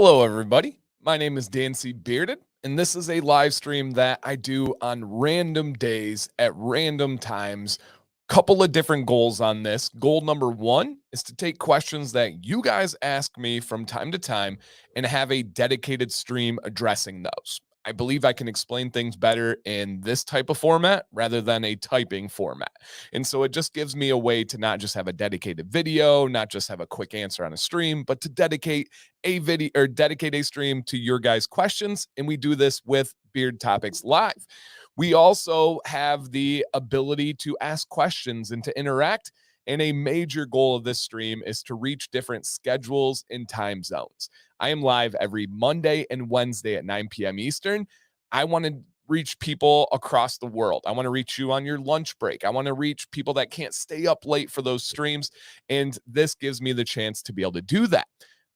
Hello, everybody. My name is Dancy Bearded, and this is a live stream that I do on random days at random times. Couple of different goals on this. Goal number one is to take questions that you guys ask me from time to time and have a dedicated stream addressing those. I believe I can explain things better in this type of format rather than a typing format. And so it just gives me a way to not just have a dedicated video, not just have a quick answer on a stream, but to dedicate a video or dedicate a stream to your guys' questions. And we do this with Beard Topics Live. We also have the ability to ask questions and to interact. And a major goal of this stream is to reach different schedules and time zones. I am live every Monday and Wednesday at 9 p.m. Eastern. I want to reach people across the world. I want to reach you on your lunch break. I want to reach people that can't stay up late for those streams. And this gives me the chance to be able to do that.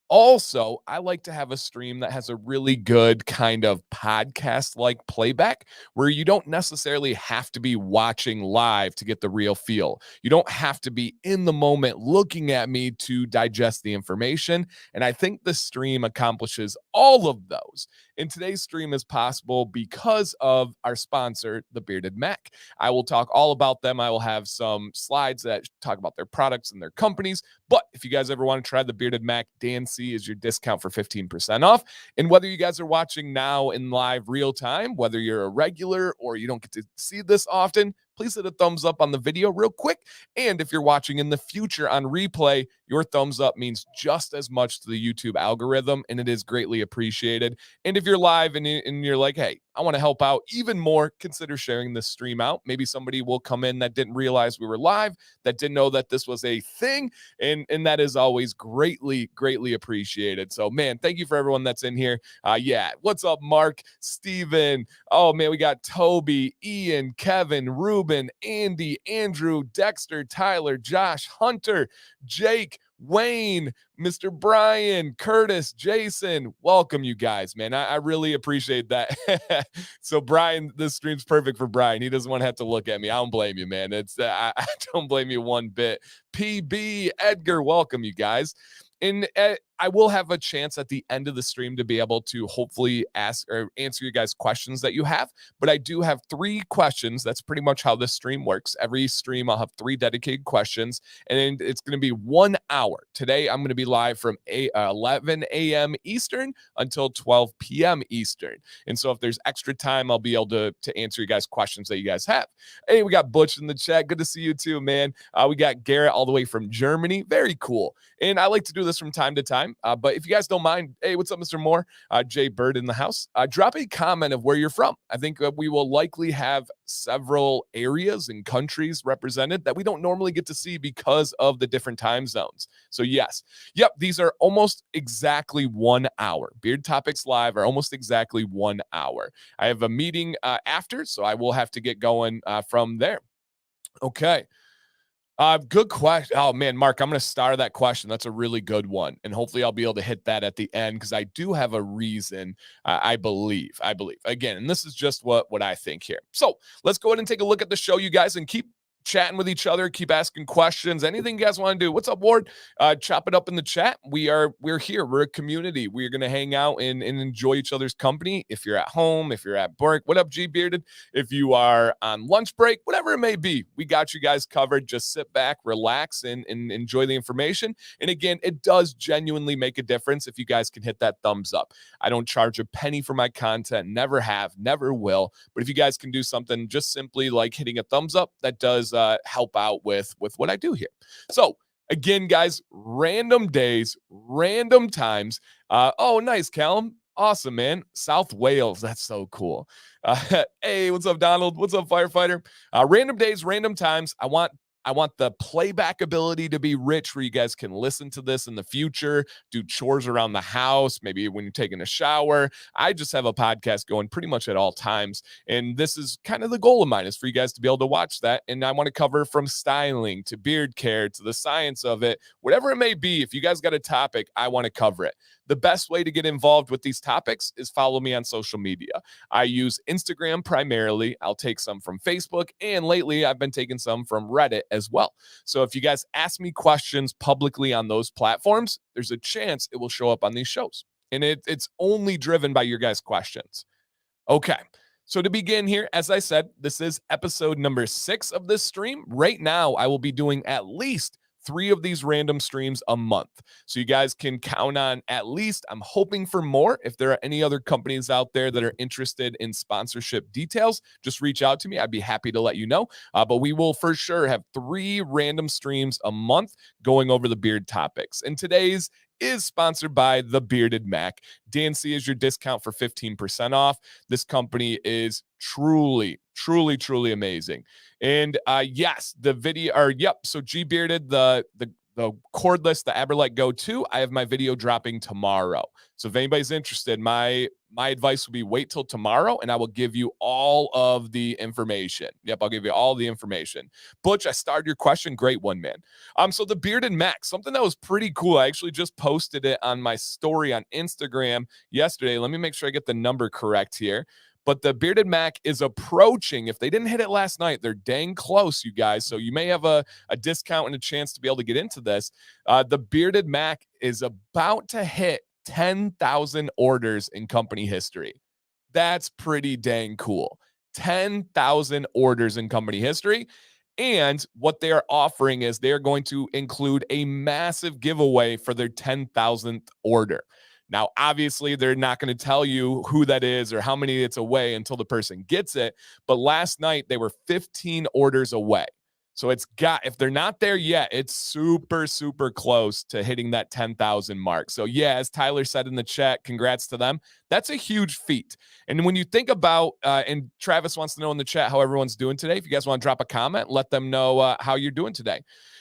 Also, I like to have a stream that has a really good kind of podcast like playback where you don't necessarily have to be watching live to get the real feel. You don't have to be in the moment looking at me to digest the information. And I think the stream accomplishes all of those. And today's stream is possible because of our sponsor, the Bearded Mack. I will talk all about them. I will have some slides that talk about their products and their companies. But if you guys ever want to try the Bearded Mack, Dan C is your discount for 15% off. And whether you guys are watching now in live real time, whether you're a regular or you don't get to see this often, please hit a thumbs up on the video real quick. And if you're watching in the future on replay, your thumbs up means just as much to the YouTube algorithm, and it is greatly appreciated. And if you're live and you're like, hey, I want to help out even more, consider sharing this stream out. Maybe somebody will come in that didn't realize we were live, that didn't know that this was a thing. And that is always greatly appreciated. So, man, thank you for everyone that's in here. Yeah. What's up, Mark, Steven? Oh, man, we got Toby, Ian, Kevin, Ruben, Andy, Andrew, Dexter, Tyler, Josh, Hunter, Jake, Wayne, Mr. Brian, Curtis, Jason. Welcome, you guys, man. I really appreciate that. So, Brian, this stream's perfect for Brian. He doesn't want to have to look at me. I don't blame you, man. I don't blame you one bit. PB, Edgar, welcome, you guys. And I will have a chance at the end of the stream to be able to hopefully ask or answer you guys questions that you have. But I do have 3 questions. That's pretty much how this stream works. Every stream, I'll have 3 dedicated questions, and it's going to be 1 hour. Today, I'm going to be live from 11 a.m. Eastern until 12 p.m. Eastern. And so if there's extra time, I'll be able to answer you guys questions that you guys have. Hey, we got Butch in the chat. Good to see you too, man. We got Garrett all the way from Germany. Very cool. And I like to do this from time to time. But if you guys don't mind, hey, what's up, Mr. Moore? Jay Bird in the house. Drop a comment of where you're from. I think we will likely have several areas and countries represented that we don't normally get to see because of the different time zones. So yes, yep, these are almost exactly 1 hour. Beard Topics Live are almost exactly 1 hour. I have a meeting after, so I will have to get going from there. Okay. Good question. Oh man, Mark, I'm going to start that question. That's a really good one. And hopefully I'll be able to hit that at the end because I do have a reason. I believe again, and this is just what I think here. So let's go ahead and take a look at the show, you guys, and keep chatting with each other, keep asking questions, anything you guys want to do. What's up, Ward? Chop it up in the chat. We're here. We're a community. We're going to hang out and enjoy each other's company. If you're at home, if you're at work, what up, G Bearded? If you are on lunch break, whatever it may be, we got you guys covered. Just sit back, relax, and enjoy the information. And again, it does genuinely make a difference if you guys can hit that thumbs up. I don't charge a penny for my content, never have, never will. But if you guys can do something just simply like hitting a thumbs up, that does help out with what I do here. So again, guys, random days, random times. Oh, nice, Callum. Awesome, man. South Wales. That's so cool. Hey, what's up, Donald? What's up, firefighter? Random days, random times. I want the playback ability to be rich where you guys can listen to this in the future, do chores around the house, maybe when you're taking a shower. I just have a podcast going pretty much at all times. And this is kind of the goal of mine, is for you guys to be able to watch that. And I want to cover from styling to beard care to the science of it, whatever it may be. If you guys got a topic, I want to cover it. The best way to get involved with these topics is follow me on social media. I use Instagram primarily. I'll take some from Facebook, and lately I've been taking some from Reddit as well. So if you guys ask me questions publicly on those platforms, there's a chance it will show up on these shows. And it's only driven by your guys' questions. Okay. So to begin here, as I said, this is episode number 6 of this stream. Right now, I will be doing at least 3 of these random streams a month. So you guys can count on at least, I'm hoping for more. If there are any other companies out there that are interested in sponsorship details, just reach out to me. I'd be happy to let you know. But we will for sure have 3 random streams a month going over the beard topics. And today's is sponsored by the Bearded Mack. DNC is your discount for 15% off. This company is truly, truly, truly amazing. And yes, the video, or yep, so G Bearded, the cordless, the Aberlight Go 2, I have my video dropping tomorrow. So if anybody's interested, my advice would be wait till tomorrow and I will give you all of the information. Yep, I'll give you all the information. Butch, I started your question. Great one, man. So the Bearded Mack, something that was pretty cool. I actually just posted it on my story on Instagram yesterday. Let me make sure I get the number correct here. But the Bearded Mack is approaching. If they didn't hit it last night, they're dang close, you guys. So you may have a discount and a chance to be able to get into this. The Bearded Mack is about to hit 10,000 orders in company history. That's pretty dang cool. 10,000 orders in company history. And what they are offering is they're going to include a massive giveaway for their 10,000th order. Now, obviously, they're not going to tell you who that is or how many it's away until the person gets it. But last night, they were 15 orders away. So it's got, if they're not there yet, it's super, super close to hitting that 10,000 mark. So yeah, as Tyler said in the chat, congrats to them. That's a huge feat. And when you think about, and Travis wants to know in the chat how everyone's doing today. If you guys want to drop a comment, let them know how you're doing today.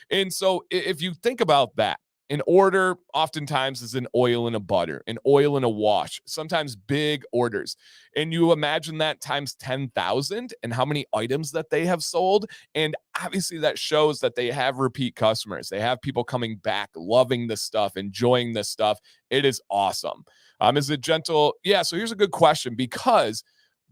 And so if you think about that, an order oftentimes is an oil and a butter, an oil and a wash, sometimes big orders. And you imagine that times 10,000 and how many items that they have sold. And obviously that shows that they have repeat customers. They have people coming back, loving this stuff, enjoying this stuff. It is awesome. Is it gentle? Yeah. So here's a good question, because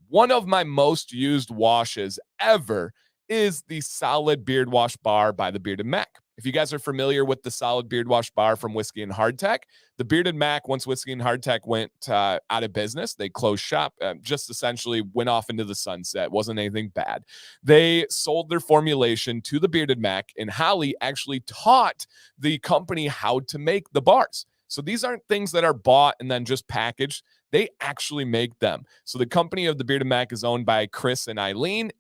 one of my most used washes ever is the Solid Beard Wash Bar by the Bearded Mack. If you guys are familiar with the Solid Beard Wash Bar from Whiskey and Hardtack, the Bearded Mack, once Whiskey and Hardtack went out of business, they closed shop, just essentially went off into the sunset. Wasn't anything bad. They sold their formulation to the Bearded Mack, and Holly actually taught the company how to make the bars. So these aren't things that are bought and then just packaged. They actually make them. So the company of the Bearded Mack is owned by Chris and Eileen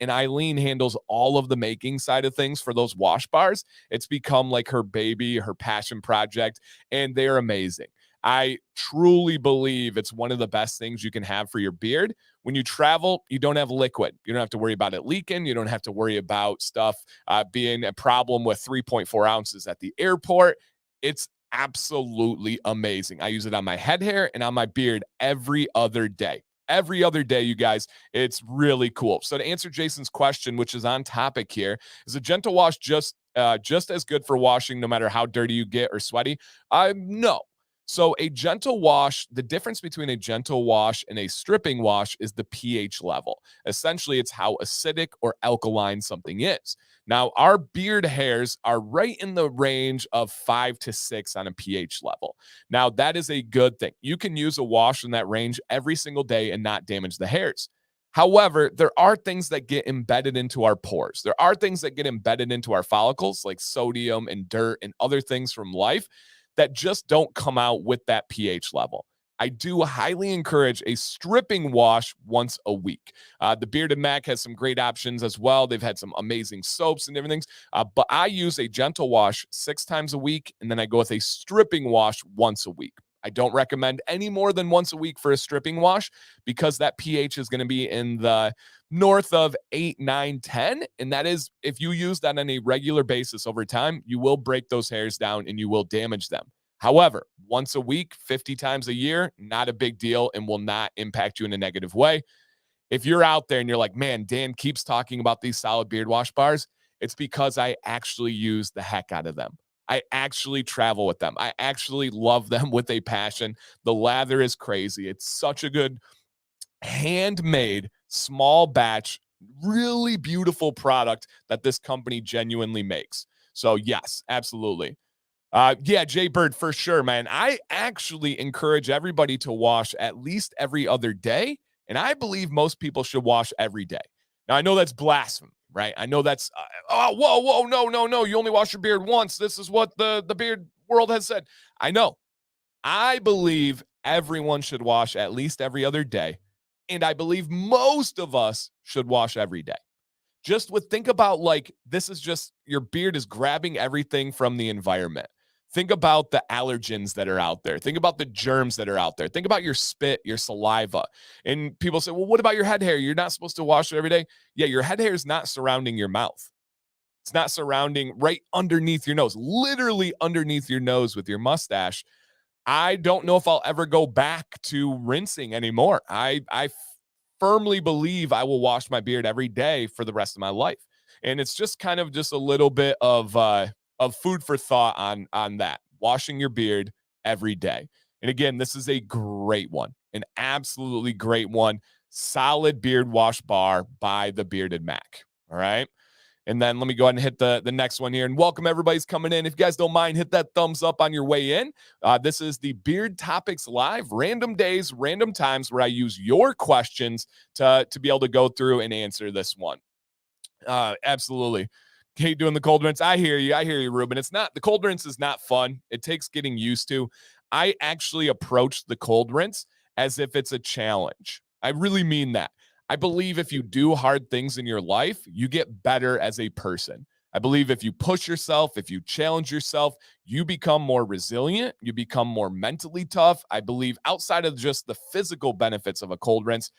handles all of the making side of things for those wash bars. It's become like her baby, her passion project, and they're amazing. I truly believe it's one of the best things you can have for your beard. When you travel, you don't have liquid. You don't have to worry about it leaking. You don't have to worry about stuff being a problem with 3.4 ounces at the airport. It's absolutely amazing. I use it on my head hair and on my beard every other day. Every other day, you guys. It's really cool. So to answer Jason's question, which is on topic here, is a gentle wash just as good for washing no matter how dirty you get or sweaty? No. So a gentle wash, the difference between a gentle wash and a stripping wash is the pH level. Essentially, it's how acidic or alkaline something is. Now, our beard hairs are right in the range of 5 to 6 on a pH level. Now, that is a good thing. You can use a wash in that range every single day and not damage the hairs. However, there are things that get embedded into our pores. There are things that get embedded into our follicles, like sodium and dirt and other things from life that just don't come out with that pH level. I do highly encourage a stripping wash once a week. The Bearded Mack has some great options as well. They've had some amazing soaps and everything. But I use a gentle wash 6 times a week, and then I go with a stripping wash once a week. I don't recommend any more than once a week for a stripping wash because that pH is going to be in the north of 8, 9, 10. And that is, if you use that on a regular basis over time, you will break those hairs down and you will damage them. However, once a week, 50 times a year, not a big deal and will not impact you in a negative way. If you're out there and you're like, man, Dan keeps talking about these Solid Beard Wash bars, it's because I actually use the heck out of them. I actually travel with them. I actually love them with a passion. The lather is crazy. It's such a good handmade, small batch, really beautiful product that this company genuinely makes. So yes, absolutely. Yeah, Jay Bird, for sure, man. I actually encourage everybody to wash at least every other day, and I believe most people should wash every day. Now, I know that's blasphemy, right? I know that's whoa, no. You only wash your beard once. This is what the beard world has said. I know. I believe everyone should wash at least every other day, and I believe most of us should wash every day. Just with think about like this is just your beard is grabbing everything from the environment. Think about the allergens that are out there. Think about the germs that are out there. Think about your spit, your saliva. And people say, well, what about your head hair? You're not supposed to wash it every day. Yeah, your head hair is not surrounding your mouth. It's not surrounding right underneath your nose, literally underneath your nose with your mustache. I don't know if I'll ever go back to rinsing anymore. I firmly believe I will wash my beard every day for the rest of my life. And it's just kind of just a little bit of food for thought on that. Washing your beard every day. And again, this is a great one. An absolutely great one. Solid beard wash bar by the Bearded Mack. All right. And then let me go ahead and hit the next one here. And welcome everybody's coming in. If you guys don't mind, hit that thumbs up on your way in. This is the Beard Topics Live, random days, random times where I use your questions to be able to go through and answer this one. Absolutely. Hate doing the cold rinse. I hear you, Ruben. It's not, the cold rinse is not fun. It takes getting used to. I actually approach the cold rinse as if it's a challenge. I really mean that. I believe if you do hard things in your life, you get better as a person. I believe if you push yourself, if you challenge yourself, you become more resilient, you become more mentally tough. I believe outside of just the physical benefits of a cold rinse,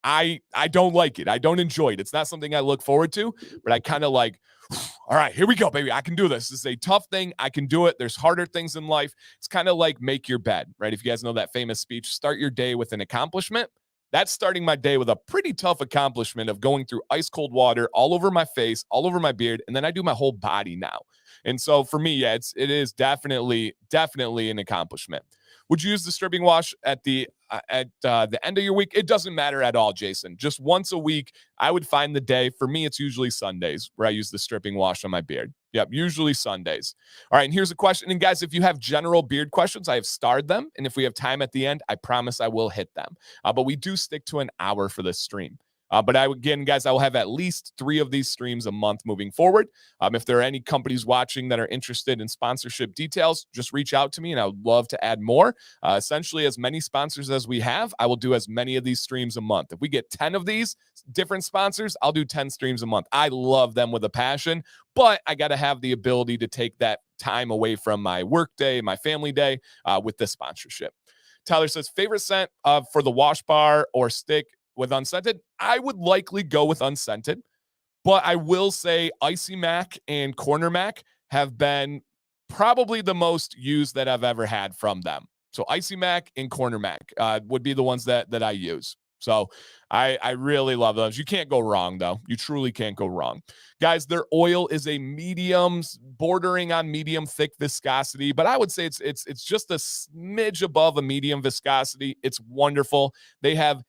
I don't like it. I don't enjoy it. It's not something I look forward to, but I kind of like, all right, here we go, baby. I can do this. This is a tough thing. I can do it. There's harder things in life. It's kind of like make your bed, right? If you guys know that famous speech, start your day with an accomplishment. That's starting my day with a pretty tough accomplishment of going through ice cold water all over my face, all over my beard, and then I do my whole body now. And so for me, yeah, it is definitely an accomplishment. Would you use the stripping wash at the end of your week? It doesn't matter at all, Jason. Just once a week, I would find the day. For me, it's usually Sundays where I use the stripping wash on my beard. Yep, usually Sundays. All right, and here's a question. And guys, if you have general beard questions, I have starred them. And if we have time at the end, I promise I will hit them. But we do stick to an hour for this stream. But again, guys, I will have at least 3 of these streams a month moving forward. If there are any companies watching that are interested in sponsorship details, just reach out to me and I would love to add more. Essentially, as many sponsors as we have, I will do as many of these streams a month. If we get 10 of these different sponsors, I'll do 10 streams a month. I love them with a passion, but I got to have the ability to take that time away from my work day, my family day with this sponsorship. Tyler says, favorite scent for the wash bar or stick with unscented? I would likely go with unscented, but I will say Icy Mack and Corner Mack have been probably the most used that I've ever had from them. So Icy Mack and Corner Mack would be the ones that I use. So I really love those. You can't go wrong, though. You truly can't go wrong. Guys, their oil is a medium, bordering on medium thick viscosity, but I would say it's just a smidge above a medium viscosity. It's wonderful. They have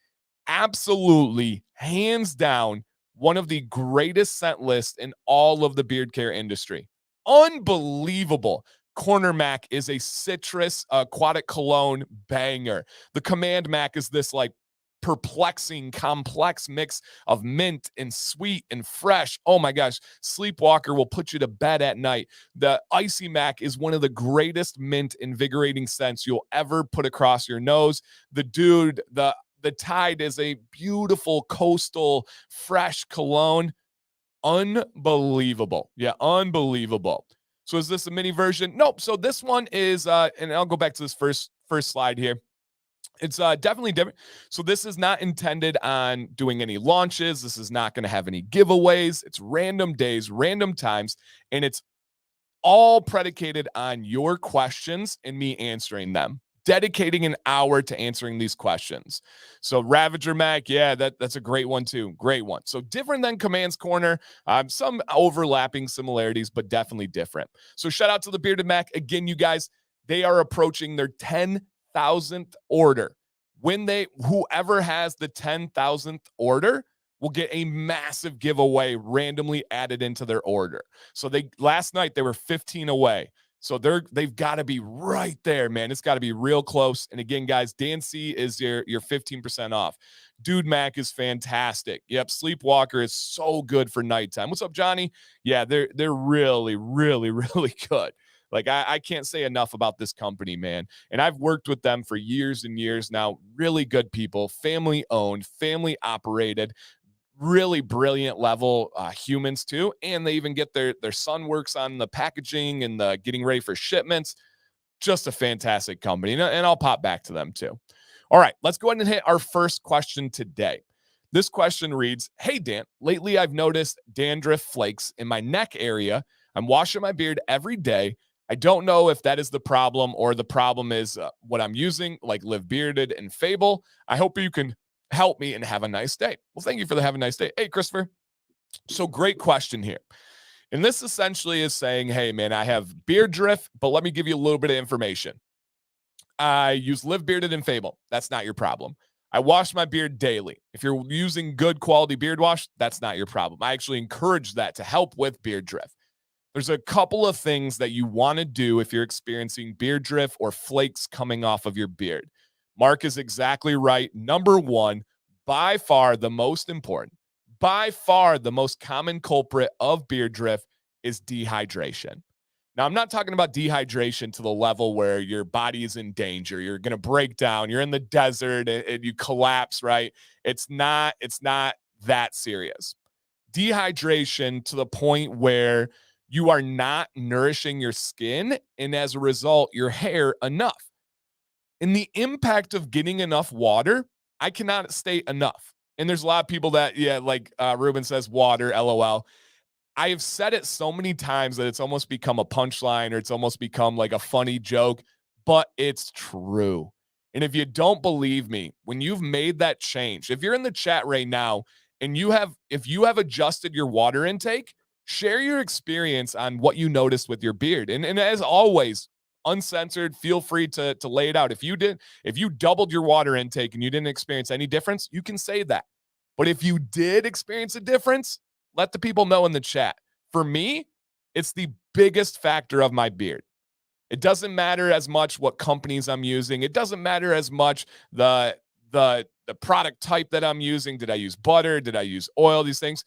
absolutely, hands down, one of the greatest scent lists in all of the beard care industry. Unbelievable. Corner Mac is a citrus aquatic cologne banger. The Command Mac is this like perplexing, complex mix of mint and sweet and fresh. Oh my gosh. Sleepwalker will put you to bed at night. The Icy Mac is one of the greatest mint invigorating scents you'll ever put across your nose. The Tide is a beautiful coastal fresh cologne. Unbelievable. Yeah, unbelievable. So is this a mini version? Nope. So this one is and I'll go back to this first slide here. It's definitely different. So this is not intended on doing any launches. This is not going to have any giveaways. It's random days, random times, and it's all predicated on your questions and me answering them. Dedicating an hour to answering these questions. So Ravager Mac, yeah, that's a great one too. Great one. So different than Command's Corner. Some overlapping similarities, but definitely different. So shout out to the Bearded Mac. Again, you guys, they are approaching their 10,000th order. Whoever has the 10,000th order will get a massive giveaway randomly added into their order. So last night they were 15 away. So they've got to be right there, man. It's got to be real close. And again, guys, Dan C is your 15% off. Dude Mack is fantastic. Yep, Sleepwalker is so good for nighttime. What's up, Johnny? Yeah, they're really, really, really good. Like I can't say enough about this company, man. And I've worked with them for years and years now. Really good people, family owned, family operated, really brilliant level humans too. And they even get their son works on the packaging and the getting ready for shipments. Just a fantastic company. And I'll pop back to them too. All right, let's go ahead and hit our first question today. This question reads, hey, Dan, lately I've noticed dandruff flakes in my neck area. I'm washing my beard every day. I don't know if that is the problem or the problem is what I'm using, like Live Bearded and Fable. I hope you can help me and have a nice day. Well, thank you for the have a nice day. Hey, Christopher. So great question here. And this essentially is saying, hey, man, I have beard drift, but let me give you a little bit of information. I use Live Bearded and Fable. That's not your problem. I wash my beard daily. If you're using good quality beard wash, that's not your problem. I actually encourage that to help with beard drift. There's a couple of things that you want to do if you're experiencing beard drift or flakes coming off of your beard. Mark is exactly right. Number one, by far the most important, by far the most common culprit of beard drift is dehydration. Now, I'm not talking about dehydration to the level where your body is in danger. You're going to break down. You're in the desert and you collapse, right? It's not that serious. Dehydration to the point where you are not nourishing your skin and as a result, your hair enough. In the impact of getting enough water, I cannot state enough. And there's a lot of people that, like Ruben says, water, LOL. I have said it so many times that it's almost become a punchline or it's almost become like a funny joke, but it's true. And if you don't believe me, when you've made that change, if you're in the chat right now and if you have adjusted your water intake, share your experience on what you noticed with your beard. And as always, uncensored, feel free to lay it out. If you doubled your water intake and you didn't experience any difference, you can say that. But if you did experience a difference, let the people know in the chat. For me, it's the biggest factor of my beard. It doesn't matter as much what companies I'm using. It doesn't matter as much the product type that I'm using. Did I use butter? Did I use oil? These things.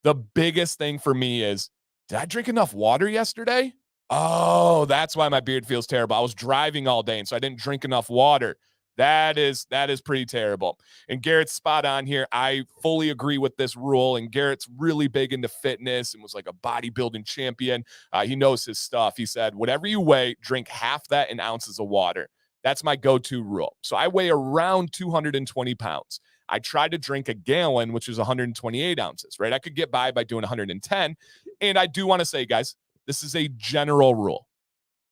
The biggest thing for me is, did I drink enough water yesterday? Oh, that's why my beard feels terrible. I was driving all day, and so I didn't drink enough water. That is pretty terrible. And Garrett's spot on here. I fully agree with this rule. And Garrett's really big into fitness and was like a bodybuilding champion. He knows his stuff. He said, whatever you weigh, drink half that in ounces of water. That's my go-to rule. So I weigh around 220 pounds. I try to drink a gallon, which is 128 ounces, right? I could get by doing 110. And I do want to say, guys, this is a general rule,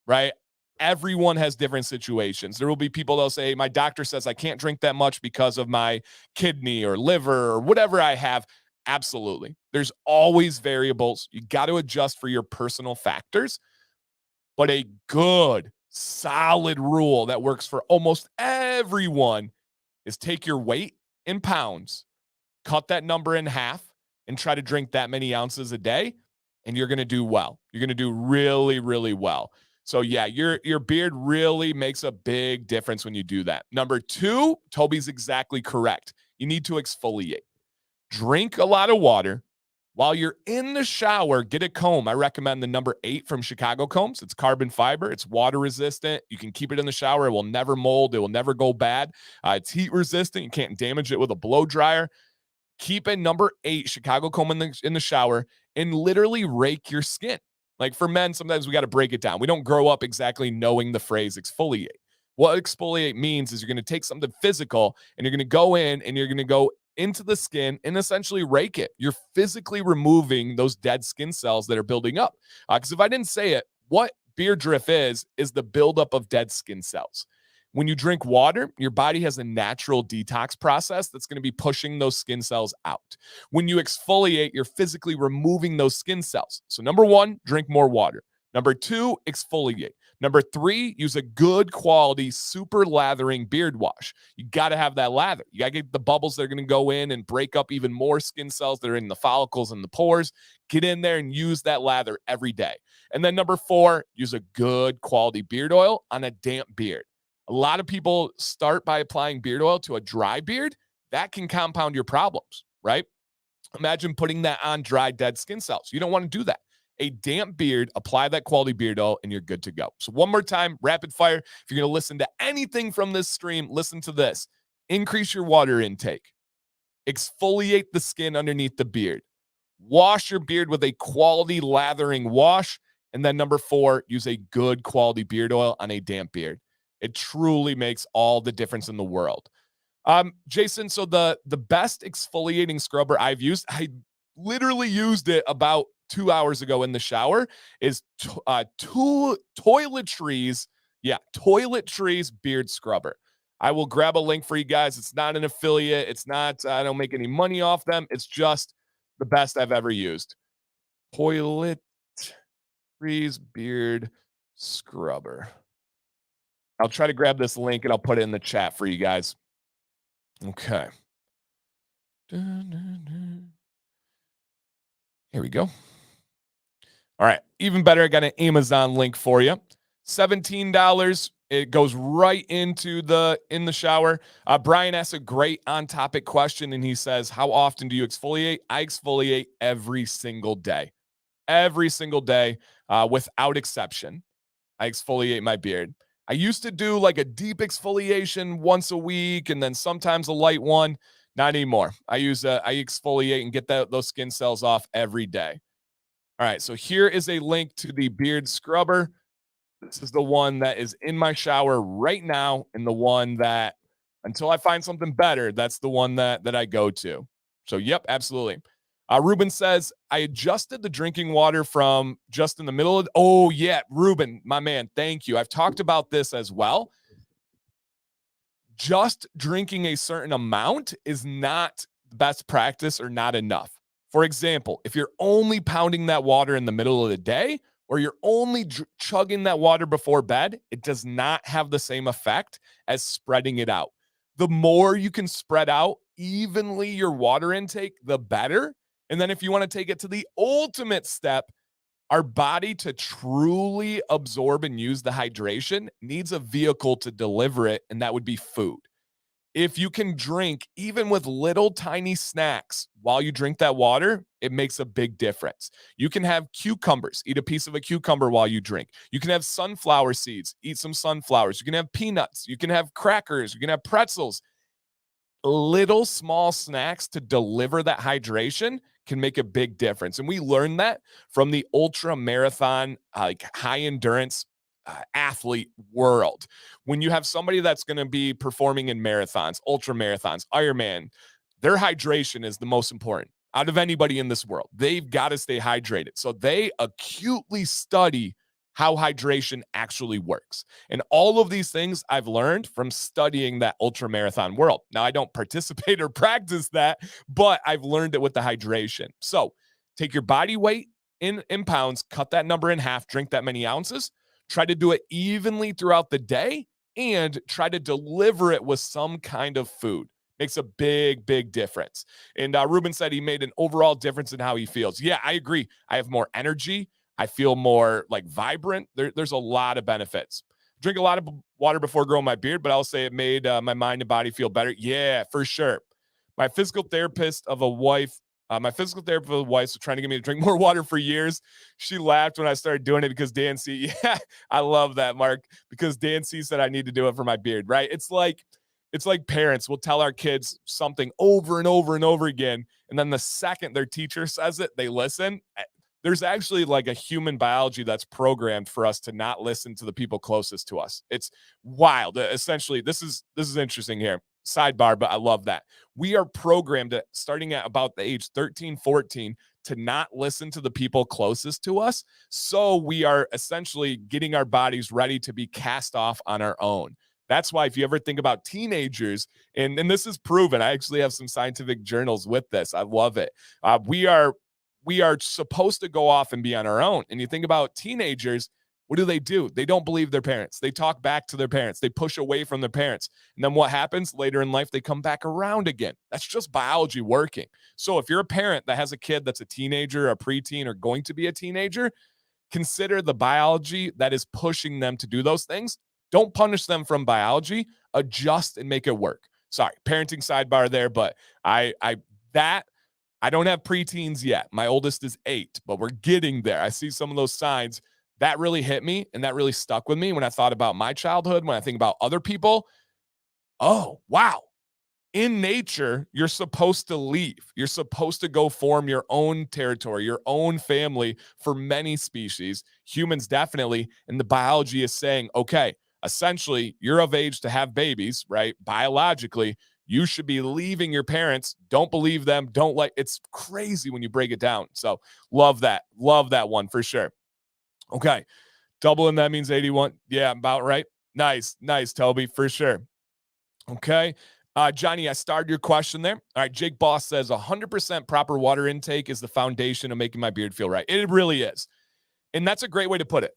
right? Everyone has different situations. There will be people that'll say, my doctor says I can't drink that much because of my kidney or liver or whatever I have. Absolutely. There's always variables. You got to adjust for your personal factors. But a good, solid rule that works for almost everyone is take your weight in pounds, cut that number in half, and try to drink that many ounces a day, and you're going to do well. You're going to do really, really well. So yeah, your beard really makes a big difference when you do that. Number two, Toby's exactly correct. You need to exfoliate. Drink a lot of water. While you're in the shower, get a comb. I recommend the number 8 from Chicago Combs. It's carbon fiber. It's water resistant. You can keep it in the shower. It will never mold. It will never go bad. It's heat resistant. You can't damage it with a blow dryer. Keep a number 8 Chicago comb in the shower and literally rake your skin. Like for men, sometimes we got to break it down. We don't grow up exactly knowing the phrase exfoliate. What exfoliate means is you're going to take something physical and you're going to go in and you're going to go into the skin and essentially rake it. You're physically removing those dead skin cells that are building up. Because if I didn't say it, what beard drift is the buildup of dead skin cells. When you drink water, your body has a natural detox process that's going to be pushing those skin cells out. When you exfoliate, you're physically removing those skin cells. So number 1, drink more water. Number 2, exfoliate. Number 3, use a good quality, super lathering beard wash. You got to have that lather. You got to get the bubbles that are going to go in and break up even more skin cells that are in the follicles and the pores. Get in there and use that lather every day. And then number 4, use a good quality beard oil on a damp beard. A lot of people start by applying beard oil to a dry beard. That can compound your problems, right? Imagine putting that on dry, dead skin cells. You don't want to do that. A damp beard, apply that quality beard oil, and you're good to go. So one more time, rapid fire. If you're going to listen to anything from this stream, listen to this. Increase your water intake. Exfoliate the skin underneath the beard. Wash your beard with a quality lathering wash. And then number 4, use a good quality beard oil on a damp beard. It truly makes all the difference in the world. Jason, so the best exfoliating scrubber I've used, I literally used it about 2 hours ago in the shower, is Toiletries. Yeah, Toiletries beard scrubber. I will grab a link for you guys. It's not an affiliate. It's not, I don't make any money off them. It's just the best I've ever used. Toiletries beard scrubber. I'll try to grab this link and I'll put it in the chat for you guys. Okay. Here we go. All right. Even better, I got an Amazon link for you. $17. It goes right into the shower. Brian asks a great on-topic question, and he says, how often do you exfoliate? I exfoliate every single day. Every single day, without exception. I exfoliate my beard. I used to do like a deep exfoliation once a week and then sometimes a light one. Not anymore. I exfoliate and get those skin cells off every day. All right, so here is a link to the beard scrubber. This is the one that is in my shower right now, and the one that, until I find something better, that's the one that I go to. So, yep, absolutely. Ruben says, I adjusted the drinking water from just in the middle of, oh, yeah, Ruben, my man, thank you. I've talked about this as well. Just drinking a certain amount is not best practice or not enough. For example, if you're only pounding that water in the middle of the day, or you're only chugging that water before bed, it does not have the same effect as spreading it out. The more you can spread out evenly your water intake, the better. And then if you want to take it to the ultimate step, our body to truly absorb and use the hydration needs a vehicle to deliver it, and that would be food. If you can drink even with little tiny snacks while you drink that water, it makes a big difference. You can have cucumbers, eat a piece of a cucumber while you drink. You can have sunflower seeds, eat some sunflowers. You can have peanuts. You can have crackers. You can have pretzels. Little small snacks to deliver that hydration can make a big difference. And we learned that from the ultra marathon, like high endurance athlete world. When you have somebody that's going to be performing in marathons, ultra marathons, Ironman, their hydration is the most important out of anybody in this world. They've got to stay hydrated. So they acutely study how hydration actually works. And all of these things I've learned from studying that ultra marathon world. Now, I don't participate or practice that, but I've learned it with the hydration. So take your body weight in pounds, cut that number in half, drink that many ounces. Try to do it evenly throughout the day and try to deliver it with some kind of food. Makes a big, big difference. And Ruben said he made an overall difference in how he feels. Yeah, I agree. I have more energy. I feel more like vibrant. There's a lot of benefits. Drink a lot of water before growing my beard, but I'll say it made my mind and body feel better. Yeah, for sure. My physical therapist of a wife was trying to get me to drink more water for years. She laughed when I started doing it because Dan C. Yeah, I love that, Mark, because Dan C. said I need to do it for my beard, right? It's like parents will tell our kids something over and over and over again, and then the second their teacher says it, they listen. There's actually like a human biology that's programmed for us to not listen to the people closest to us. It's wild. Essentially, this is interesting here. Sidebar, but I love that. We are programmed at starting at about the age 13, 14 to not listen to the people closest to us. So we are essentially getting our bodies ready to be cast off on our own. That's why if you ever think about teenagers, and this is proven, I actually have some scientific journals with this. I love it. we are supposed to go off and be on our own. And you think about teenagers, what do? They don't believe their parents. They talk back to their parents. They push away from their parents. And then what happens later in life? They come back around again. That's just biology working. So if you're a parent that has a kid that's a teenager, a preteen, or going to be a teenager, consider the biology that is pushing them to do those things. Don't punish them from biology. Adjust and make it work. Sorry, parenting sidebar there, but I don't have preteens yet. My oldest is 8, but we're getting there. I see some of those signs. That really hit me, and that really stuck with me when I thought about my childhood, when I think about other people. Oh, wow. In nature, you're supposed to leave. You're supposed to go form your own territory, your own family for many species, humans definitely. And the biology is saying, okay, essentially, you're of age to have babies, right? Biologically, you should be leaving your parents. Don't believe them. It's crazy when you break it down. So love that. Love that one for sure. Okay. Doubling that means 81. Yeah, about right. Nice, Toby, for sure. Okay. Johnny, I started your question there. All right. Jake Boss says 100% proper water intake is the foundation of making my beard feel right. It really is. And that's a great way to put it.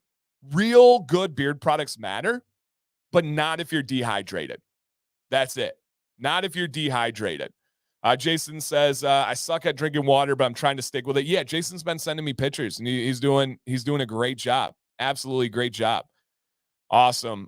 Real good beard products matter, but not if you're dehydrated. That's it. Not if you're dehydrated. Jason says, I suck at drinking water, but I'm trying to stick with it. Yeah, Jason's been sending me pictures, and he's doing a great job. Absolutely great job. Awesome.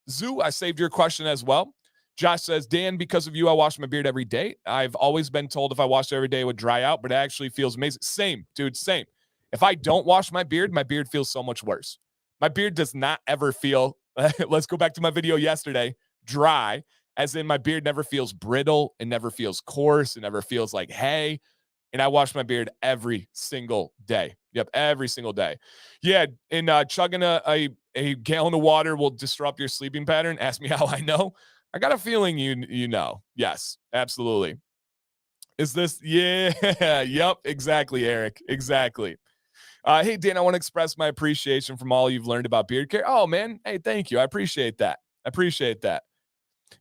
Zoo, I saved your question as well. Josh says, Dan, because of you, I wash my beard every day. I've always been told if I washed it every day, it would dry out, but it actually feels amazing. Same, dude, same. If I don't wash my beard feels so much worse. My beard does not ever feel, let's go back to my video yesterday, dry, as in my beard never feels brittle. It never feels coarse. It never feels like hay. And I wash my beard every single day. Yep, every single day. Yeah, and chugging a gallon of water will disrupt your sleeping pattern. Ask me how I know. I got a feeling you know. Yes, absolutely. Is this? Yeah, yep, exactly, Eric. Exactly. Hey, Dan, I want to express my appreciation from all you've learned about beard care. Oh, man. Hey, thank you. I appreciate that.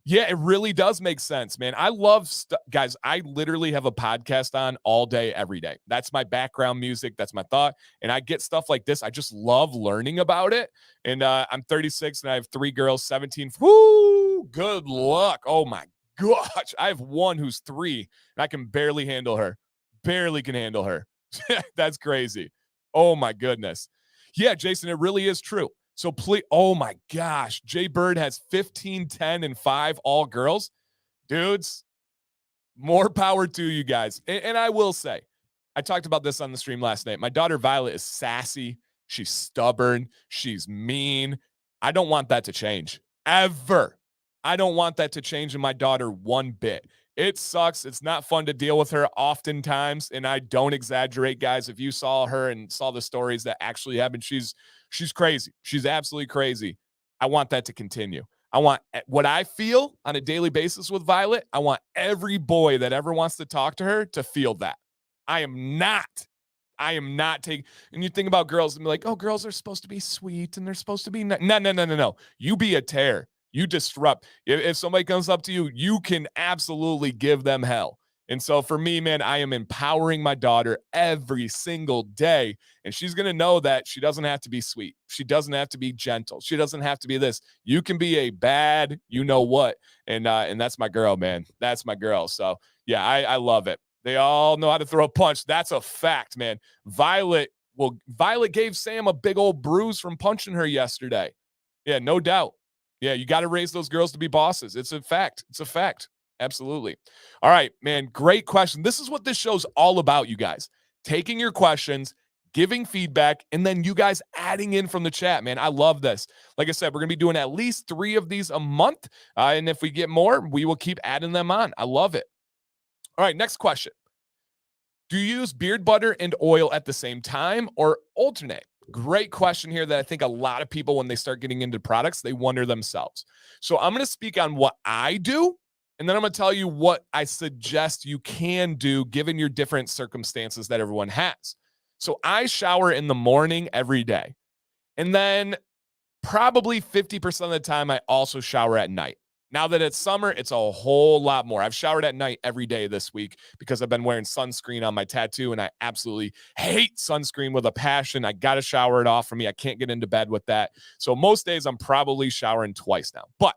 Yeah, it really does make sense, man. I love guys. I literally have a podcast on all day, every day. That's my background music. That's my thought. And I get stuff like this. I just love learning about it. And I'm 36 and I have 3 girls, 17. Woo, good luck. Oh my gosh. I have one who's 3 and I can barely handle her. Barely can handle her. That's crazy. Oh my goodness. Yeah, Jason, it really is true. So please, oh my gosh, Jay Bird has 15, 10, and 5 all girls. Dudes, more power to you guys. And I will say, I talked about this on the stream last night. My daughter Violet is sassy. She's stubborn. She's mean. I don't want that to change ever. I don't want that to change in my daughter one bit. It sucks. It's not fun to deal with her oftentimes. And I don't exaggerate, guys. If you saw her and saw the stories that actually happened, she's crazy. She's absolutely crazy. I want that to continue. I want what I feel on a daily basis with Violet. I want every boy that ever wants to talk to her to feel that. I am not taking, and you think about girls and be like, oh, girls are supposed to be sweet and they're supposed to be, no. You be a tear. You disrupt. If somebody comes up to you, you can absolutely give them hell. And so for me, man, I am empowering my daughter every single day. And she's going to know that she doesn't have to be sweet. She doesn't have to be gentle. She doesn't have to be this. You can be a bad, you know what. And that's my girl, man. That's my girl. So yeah, I love it. They all know how to throw a punch. That's a fact, man. Violet gave Sam a big old bruise from punching her yesterday. Yeah, no doubt. Yeah, you got to raise those girls to be bosses. It's a fact. It's a fact. Absolutely. All right, man. Great question. This is what this show's all about, you guys. Taking your questions, giving feedback, and then you guys adding in from the chat, man. I love this. Like I said, we're going to be doing at least 3 of these a month. And if we get more, we will keep adding them on. I love it. All right, next question. Do you use beard butter and oil at the same time or alternate? Great question here that I think a lot of people, when they start getting into products, they wonder themselves. So I'm going to speak on what I do, and then I'm going to tell you what I suggest you can do given your different circumstances that everyone has. So I shower in the morning every day. And then probably 50% of the time, I also shower at night. Now that it's summer, it's a whole lot more. I've showered at night every day this week because I've been wearing sunscreen on my tattoo, and I absolutely hate sunscreen with a passion. I got to shower it off for me. I can't get into bed with that. So most days I'm probably showering twice now. But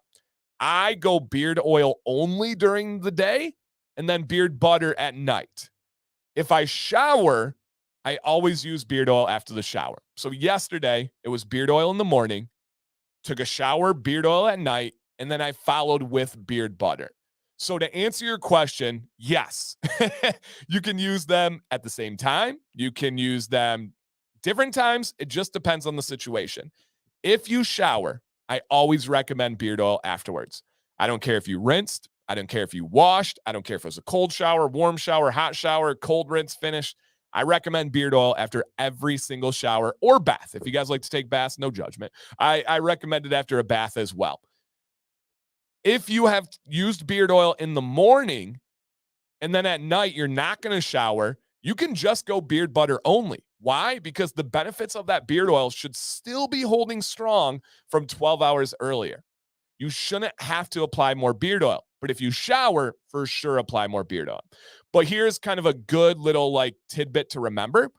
I go beard oil only during the day and then beard butter at night. If I shower, I always use beard oil after the shower. So yesterday, it was beard oil in the morning, took a shower, beard oil at night, and then I followed with beard butter. So to answer your question, yes, you can use them at the same time. You can use them different times. It just depends on the situation. If you shower, I always recommend beard oil afterwards. I don't care if you rinsed. I don't care if you washed. I don't care if it was a cold shower, warm shower, hot shower, cold rinse, finish. I recommend beard oil after every single shower or bath. If you guys like to take baths, no judgment. I recommend it after a bath as well. If you have used beard oil in the morning and then at night you're not going to shower, you can just go beard butter only. Why? Because the benefits of that beard oil should still be holding strong from 12 hours earlier. You shouldn't have to apply more beard oil. But if you shower, for sure apply more beard oil. But here's kind of a good little like tidbit to remember.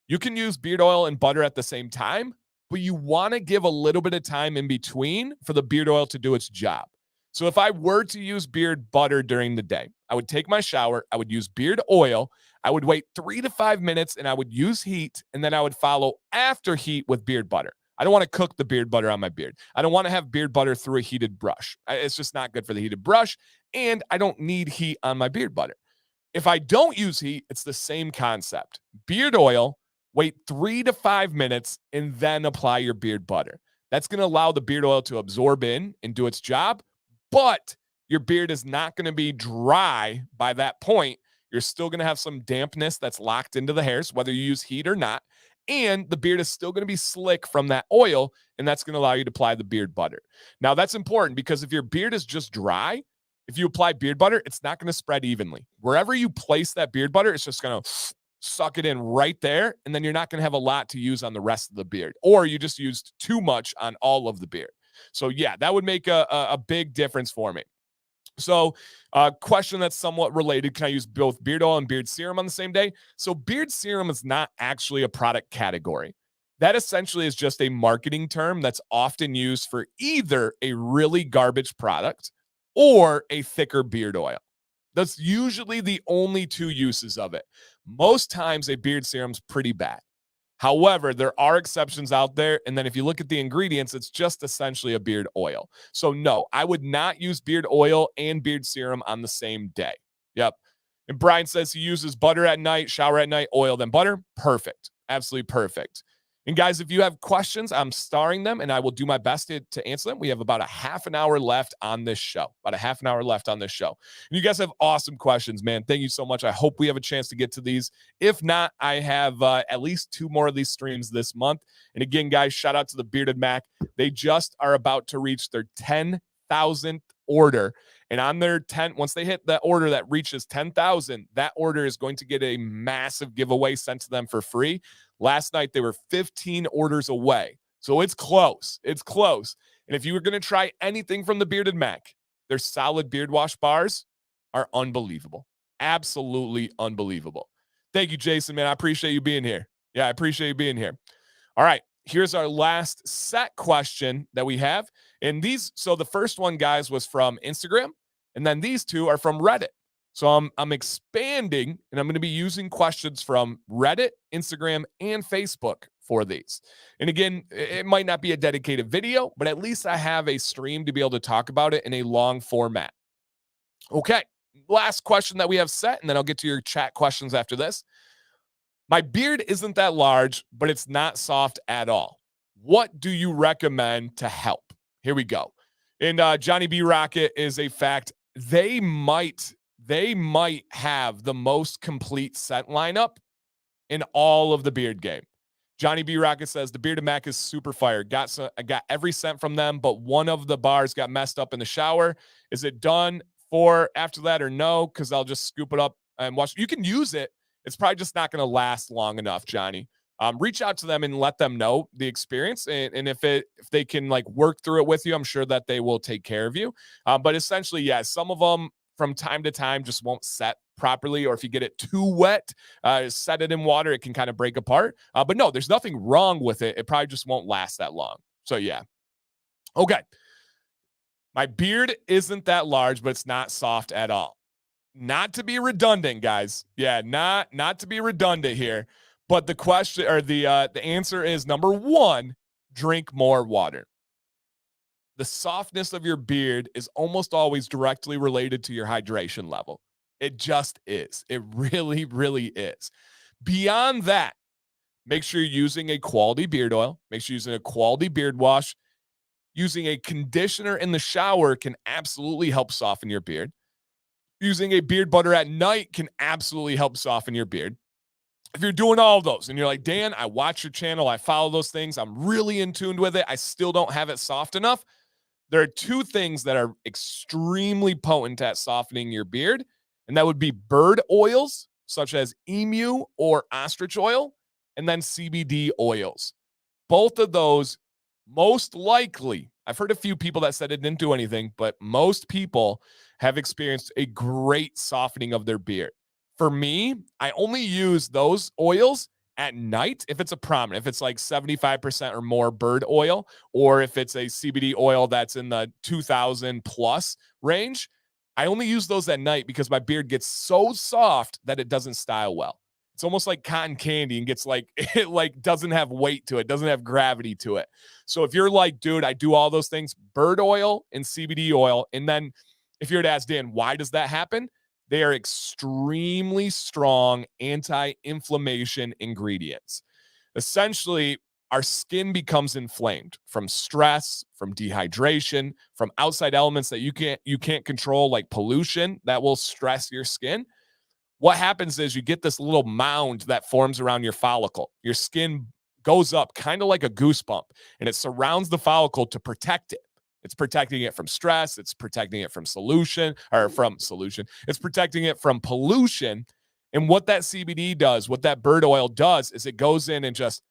You can use beard oil and butter at the same time, but you want to give a little bit of time in between for the beard oil to do its job. So if I were to use beard butter during the day, I would take my shower, I would use beard oil, I would wait 3 to 5 minutes, and I would use heat, and then I would follow after heat with beard butter. I don't want to cook the beard butter on my beard. I don't want to have beard butter through a heated brush. It's just not good for the heated brush, and I don't need heat on my beard butter. If I don't use heat, it's the same concept. Beard oil, wait 3 to 5 minutes, and then apply your beard butter. That's going to allow the beard oil to absorb in and do its job, but your beard is not going to be dry by that point. You're still going to have some dampness that's locked into the hairs, whether you use heat or not. And the beard is still going to be slick from that oil, and that's going to allow you to apply the beard butter. Now, that's important because if your beard is just dry, if you apply beard butter, it's not going to spread evenly. Wherever you place that beard butter, it's just going to suck it in right there, and then you're not going to have a lot to use on the rest of the beard, or you just used too much on all of the beard. So yeah, that would make a big difference for me. So question that's somewhat related. Can I use both beard oil and beard serum on the same day? So beard serum is not actually a product category. That essentially is just a marketing term that's often used for either a really garbage product or a thicker beard oil. That's usually the only two uses of it. Most times a beard serum's pretty bad. However, there are exceptions out there. And then if you look at the ingredients, it's just essentially a beard oil. So no, I would not use beard oil and beard serum on the same day. Yep. And Brian says he uses butter at night, shower at night, oil, then butter. Perfect. Absolutely perfect. And guys, if you have questions, I'm starring them and I will do my best to answer them. We have about a half an hour left on this show. And you guys have awesome questions, man. Thank you so much. I hope we have a chance to get to these. If not, I have at least 2 more of these streams this month. And again, guys, shout out to the Bearded Mac. They just are about to reach their 10,000th order. And on their 10, once they hit that order that reaches 10,000, that order is going to get a massive giveaway sent to them for free. Last night, they were 15 orders away. So it's close. It's close. And if you were going to try anything from the Bearded Mac, their solid beard wash bars are unbelievable. Absolutely unbelievable. Thank you, Jason, man. I appreciate you being here. Yeah, I appreciate you being here. All right. Here's our last set question that we have. And these, so the first one, guys, was from Instagram. And then these two are from Reddit. So I'm expanding, and I'm going to be using questions from Reddit, Instagram, and Facebook for these. And again, it might not be a dedicated video, but at least I have a stream to be able to talk about it in a long format. Okay, last question that we have set, and then I'll get to your chat questions after this. My beard isn't that large, but it's not soft at all. What do you recommend to help? Here we go. And Johnny B. Rocket is a fact. They might have the most complete scent lineup in all of the beard game. Johnny B. Rocket says the Bearded Mac is super fire. I got every scent from them, but one of the bars got messed up in the shower. Is it done for after that or no? Because I'll just scoop it up and wash. You can use it. It's probably just not going to last long enough, Johnny. reach out to them and let them know the experience. And if they can like work through it with you, I'm sure that they will take care of you. But essentially, yeah, some of them from time to time just won't set properly, or if you get it too wet, set it in water, it can kind of break apart. But no, there's nothing wrong with it. It probably just won't last that long. So yeah. Okay. My beard isn't that large, but it's not soft at all. Not to be redundant, guys. Yeah, not to be redundant here. But the question or the answer is number one, drink more water. The softness of your beard is almost always directly related to your hydration level. It just is. It really, really is. Beyond that, make sure you're using a quality beard oil. Make sure you're using a quality beard wash. Using a conditioner in the shower can absolutely help soften your beard. Using a beard butter at night can absolutely help soften your beard. If you're doing all of those and you're like, Dan, I watch your channel, I follow those things, I'm really in tune with it, I still don't have it soft enough, there are two things that are extremely potent at softening your beard, and that would be bird oils, such as emu or ostrich oil, and then CBD oils. Both of those, most likely, I've heard a few people that said it didn't do anything, but most people have experienced a great softening of their beard. For me, I only use those oils at night if it's a prominent, if it's like 75% or more bird oil, or if it's a CBD oil that's in the 2000 plus range. I only use those at night because my beard gets so soft that it doesn't style well. It's almost like cotton candy and gets like, it like doesn't have weight to it, doesn't have gravity to it. So if you're like, dude, I do all those things, bird oil and CBD oil. And then if you're to ask Dan, why does that happen? They are extremely strong anti-inflammation ingredients. Essentially, our skin becomes inflamed from stress, from dehydration, from outside elements that you can't control, like pollution that will stress your skin. What happens is you get this little mound that forms around your follicle. Your skin goes up kind of like a goosebump, and it surrounds the follicle to protect it. It's protecting it from stress. It's protecting it from solution. It's protecting it from pollution. And what that CBD does, what that bird oil does, is it goes in and just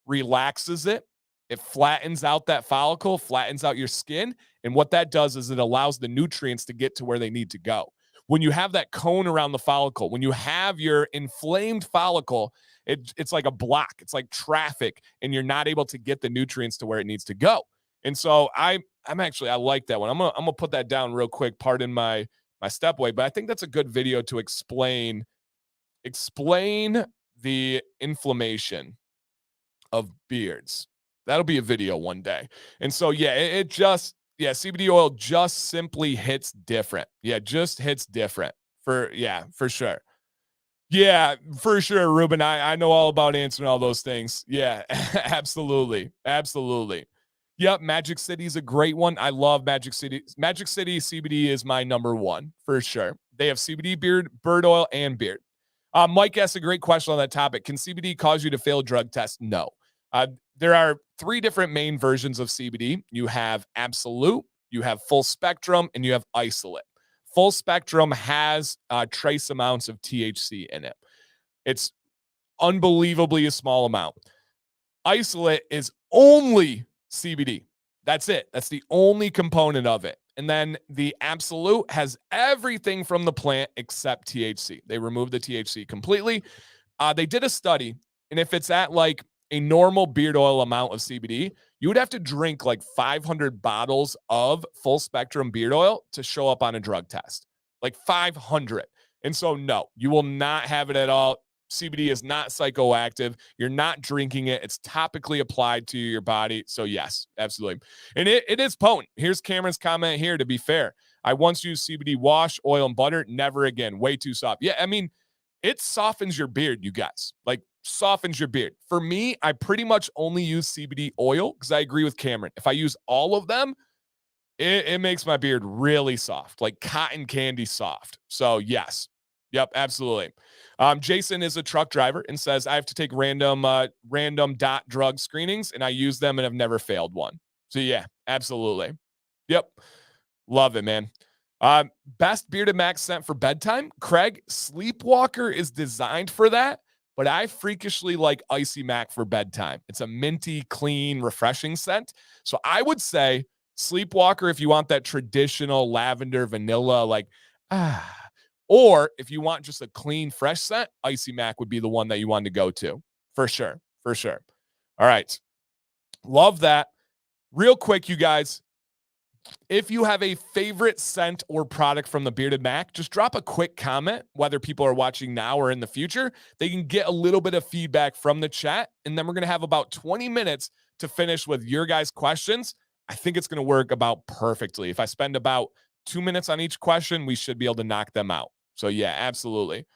relaxes it. It flattens out that follicle, flattens out your skin. And what that does is it allows the nutrients to get to where they need to go. When you have that cone around the follicle, when you have your inflamed follicle, it's like a block. It's like traffic, and you're not able to get the nutrients to where it needs to go. And so I like that one. I'm gonna put that down real quick. Pardon my step away, but I think that's a good video to explain the inflammation of beards. That'll be a video one day. And so yeah, CBD oil just simply hits different. Yeah, just hits different for sure. Yeah, for sure, Ruben. I know all about answering all those things. Yeah, absolutely. Absolutely. Yep, Magic City is a great one. I love Magic City. Magic City CBD is my number one for sure. They have CBD bird oil, and beard. Mike asked a great question on that topic. Can CBD cause you to fail drug tests? No. There are three different main versions of CBD. You have absolute, you have full spectrum, and you have isolate. Full spectrum has trace amounts of THC in it. It's unbelievably a small amount. Isolate is only CBD. That's it. That's the only component of it. And then the absolute has everything from the plant except THC. They removed the THC completely. They did a study, and if it's at like a normal beard oil amount of CBD, you would have to drink like 500 bottles of full spectrum beard oil to show up on a drug test. Like 500. And so, no, you will not have it at all. CBD is not psychoactive. You're not drinking it. It's topically applied to your body. So yes, absolutely. And it is potent. Here's Cameron's comment here, to be fair. I once used CBD wash, oil, and butter. Never again. Way too soft. Yeah, I mean, it softens your beard, you guys. Like, softens your beard. For me, I pretty much only use CBD oil because I agree with Cameron. If I use all of them, it makes my beard really soft, like cotton candy soft. So yes. Yep, absolutely. Jason is a truck driver and says, I have to take random dot drug screenings, and I use them and have never failed one. So yeah, absolutely. Yep. Love it, man. Best bearded Mack scent for bedtime. Craig, Sleepwalker is designed for that. but I freakishly like Icy Mac for bedtime. It's a minty, clean, refreshing scent. So I would say Sleepwalker if you want that traditional lavender, vanilla, like, ah. Or if you want just a clean, fresh scent, Icy Mac would be the one that you want to go to. For sure. For sure. All right. Love that. Real quick, you guys, if you have a favorite scent or product from the Bearded Mac, just drop a quick comment, whether people are watching now or in the future. They can get a little bit of feedback from the chat, and then we're going to have about 20 minutes to finish with your guys' questions. I think it's going to work about perfectly. If I spend about 2 minutes on each question, we should be able to knock them out. So yeah, absolutely.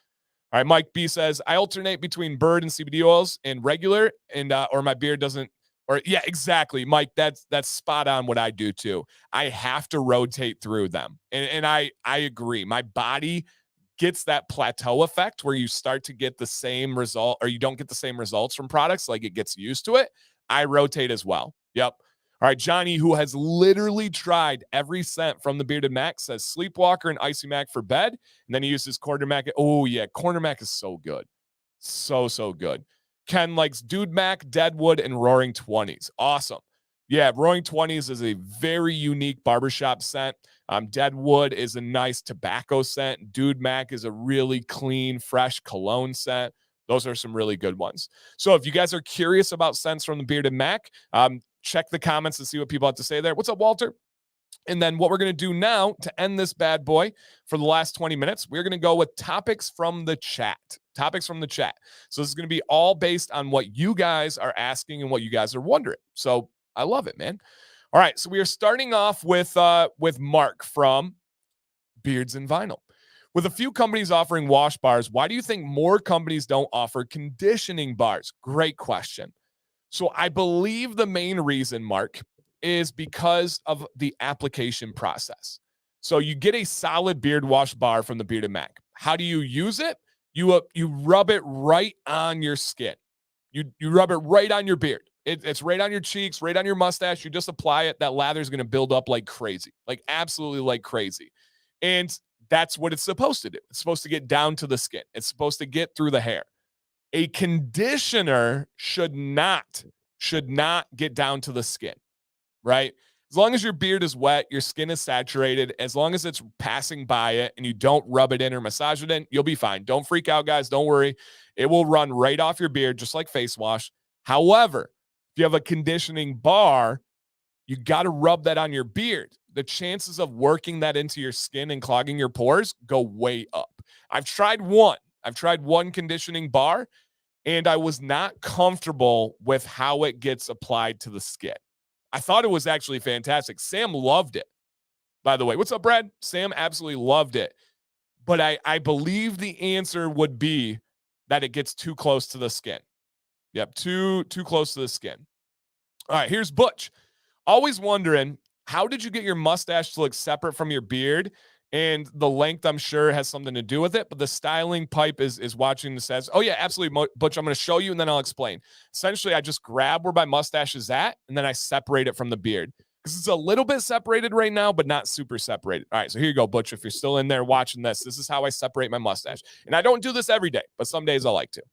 All right, Mike B says, I alternate between bird and CBD oils and regular, and or my beard doesn't, or yeah, exactly, Mike. That's spot on what I do too. I have to rotate through them, and I agree. My body gets that plateau effect where you start to get the same result, or you don't get the same results from products, like it gets used to it. I rotate as well. Yep. All right, Johnny, who has literally tried every scent from the Bearded Mac, says Sleepwalker and Icy Mac for bed. And then he uses Corner Mac. Oh, yeah, Corner Mac is so good. So good. Ken likes Dude Mac, Deadwood, and Roaring 20s. Awesome. Yeah, Roaring 20s is a very unique barbershop scent. Deadwood is a nice tobacco scent. Dude Mac is a really clean, fresh cologne scent. Those are some really good ones. So if you guys are curious about scents from the Bearded Mac, check the comments and see what people have to say there. What's up, Walter? And then what we're going to do now to end this bad boy for the last 20 minutes, we're going to go with topics from the chat. Topics from the chat. So this is going to be all based on what you guys are asking and what you guys are wondering. So I love it, man. All right, so we are starting off with Mark from Beards and Vinyl. With a few companies offering wash bars, why do you think more companies don't offer conditioning bars? Great question. So I believe the main reason, Mark, is because of the application process. So you get a solid beard wash bar from the Bearded Mac. How do you use it? You rub it right on your skin. You rub it right on your beard. It's right on your cheeks, right on your mustache. You just apply it. That lather is going to build up like crazy, like absolutely like crazy. And that's what it's supposed to do. It's supposed to get down to the skin. It's supposed to get through the hair. A conditioner should not get down to the skin, right? As long as your beard is wet, your skin is saturated, as long as it's passing by it and you don't rub it in or massage it in, you'll be fine. Don't freak out, guys. Don't worry. It will run right off your beard, just like face wash. However, if you have a conditioning bar, you got to rub that on your beard. The chances of working that into your skin and clogging your pores go way up. I've tried one conditioning bar, and I was not comfortable with how it gets applied to the skin. I thought it was actually fantastic. Sam loved it, by the way. What's up, Brad? Sam absolutely loved it. But I believe the answer would be that it gets too close to the skin. Yep, too close to the skin. All right, here's Butch. Always wondering, how did you get your mustache to look separate from your beard? And the length, I'm sure, has something to do with it. But the styling pipe is watching the says, oh, yeah, absolutely, Butch. I'm going to show you, and then I'll explain. Essentially, I just grab where my mustache is at, and then I separate it from the beard. Because it's a little bit separated right now, but not super separated. All right, so here you go, Butch. If you're still in there watching this is how I separate my mustache. And I don't do this every day, but some days I like to.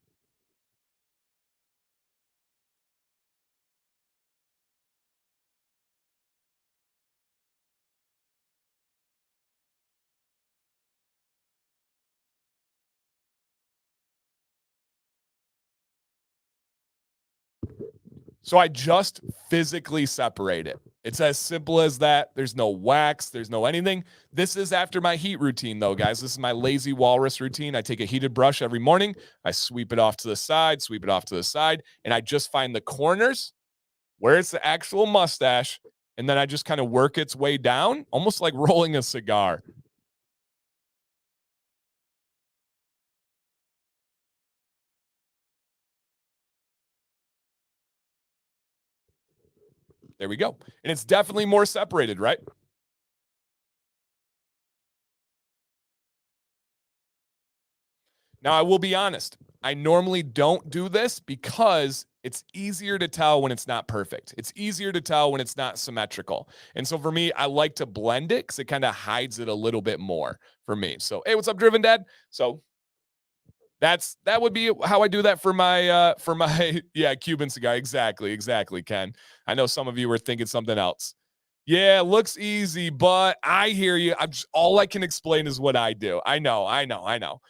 So I just physically separate it. It's as simple as that. There's no wax. There's no anything. This is after my heat routine, though, guys. This is my lazy walrus routine. I take a heated brush every morning. I sweep it off to the side, and I just find the corners where it's the actual mustache, and then I just kind of work its way down, almost like rolling a cigar. There we go. And it's definitely more separated, right? Now, I will be honest. I normally don't do this because it's easier to tell when it's not perfect. It's easier to tell when it's not symmetrical. And so for me, I like to blend it because it kind of hides it a little bit more for me. So, hey, what's up, Driven Dad? So That would be how I do that for my yeah, Cuban cigar. Exactly, Ken. I know some of you were thinking something else. Yeah, looks easy, but I hear you. All I can explain is what I do. I know.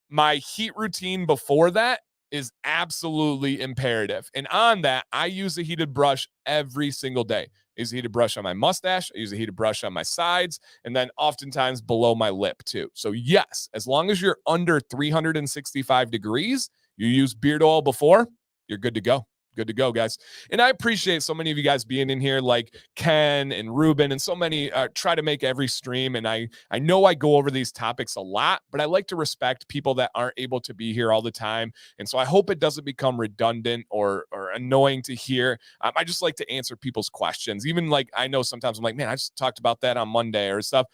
My heat routine before that is absolutely imperative. And on that, I use a heated brush every single day. I use a heated brush on my mustache. I use a heated brush on my sides, and then oftentimes below my lip too. So yes, as long as you're under 365 degrees, you use beard oil before, you're good to go. Good to go, guys. And I appreciate so many of you guys being in here, like Ken and Ruben, and so many try to make every stream. And I know I go over these topics a lot, but I like to respect people that aren't able to be here all the time. And so I hope it doesn't become redundant or annoying to hear. I just like to answer people's questions. Even like I know sometimes I'm like, man, I just talked about that on Monday or stuff.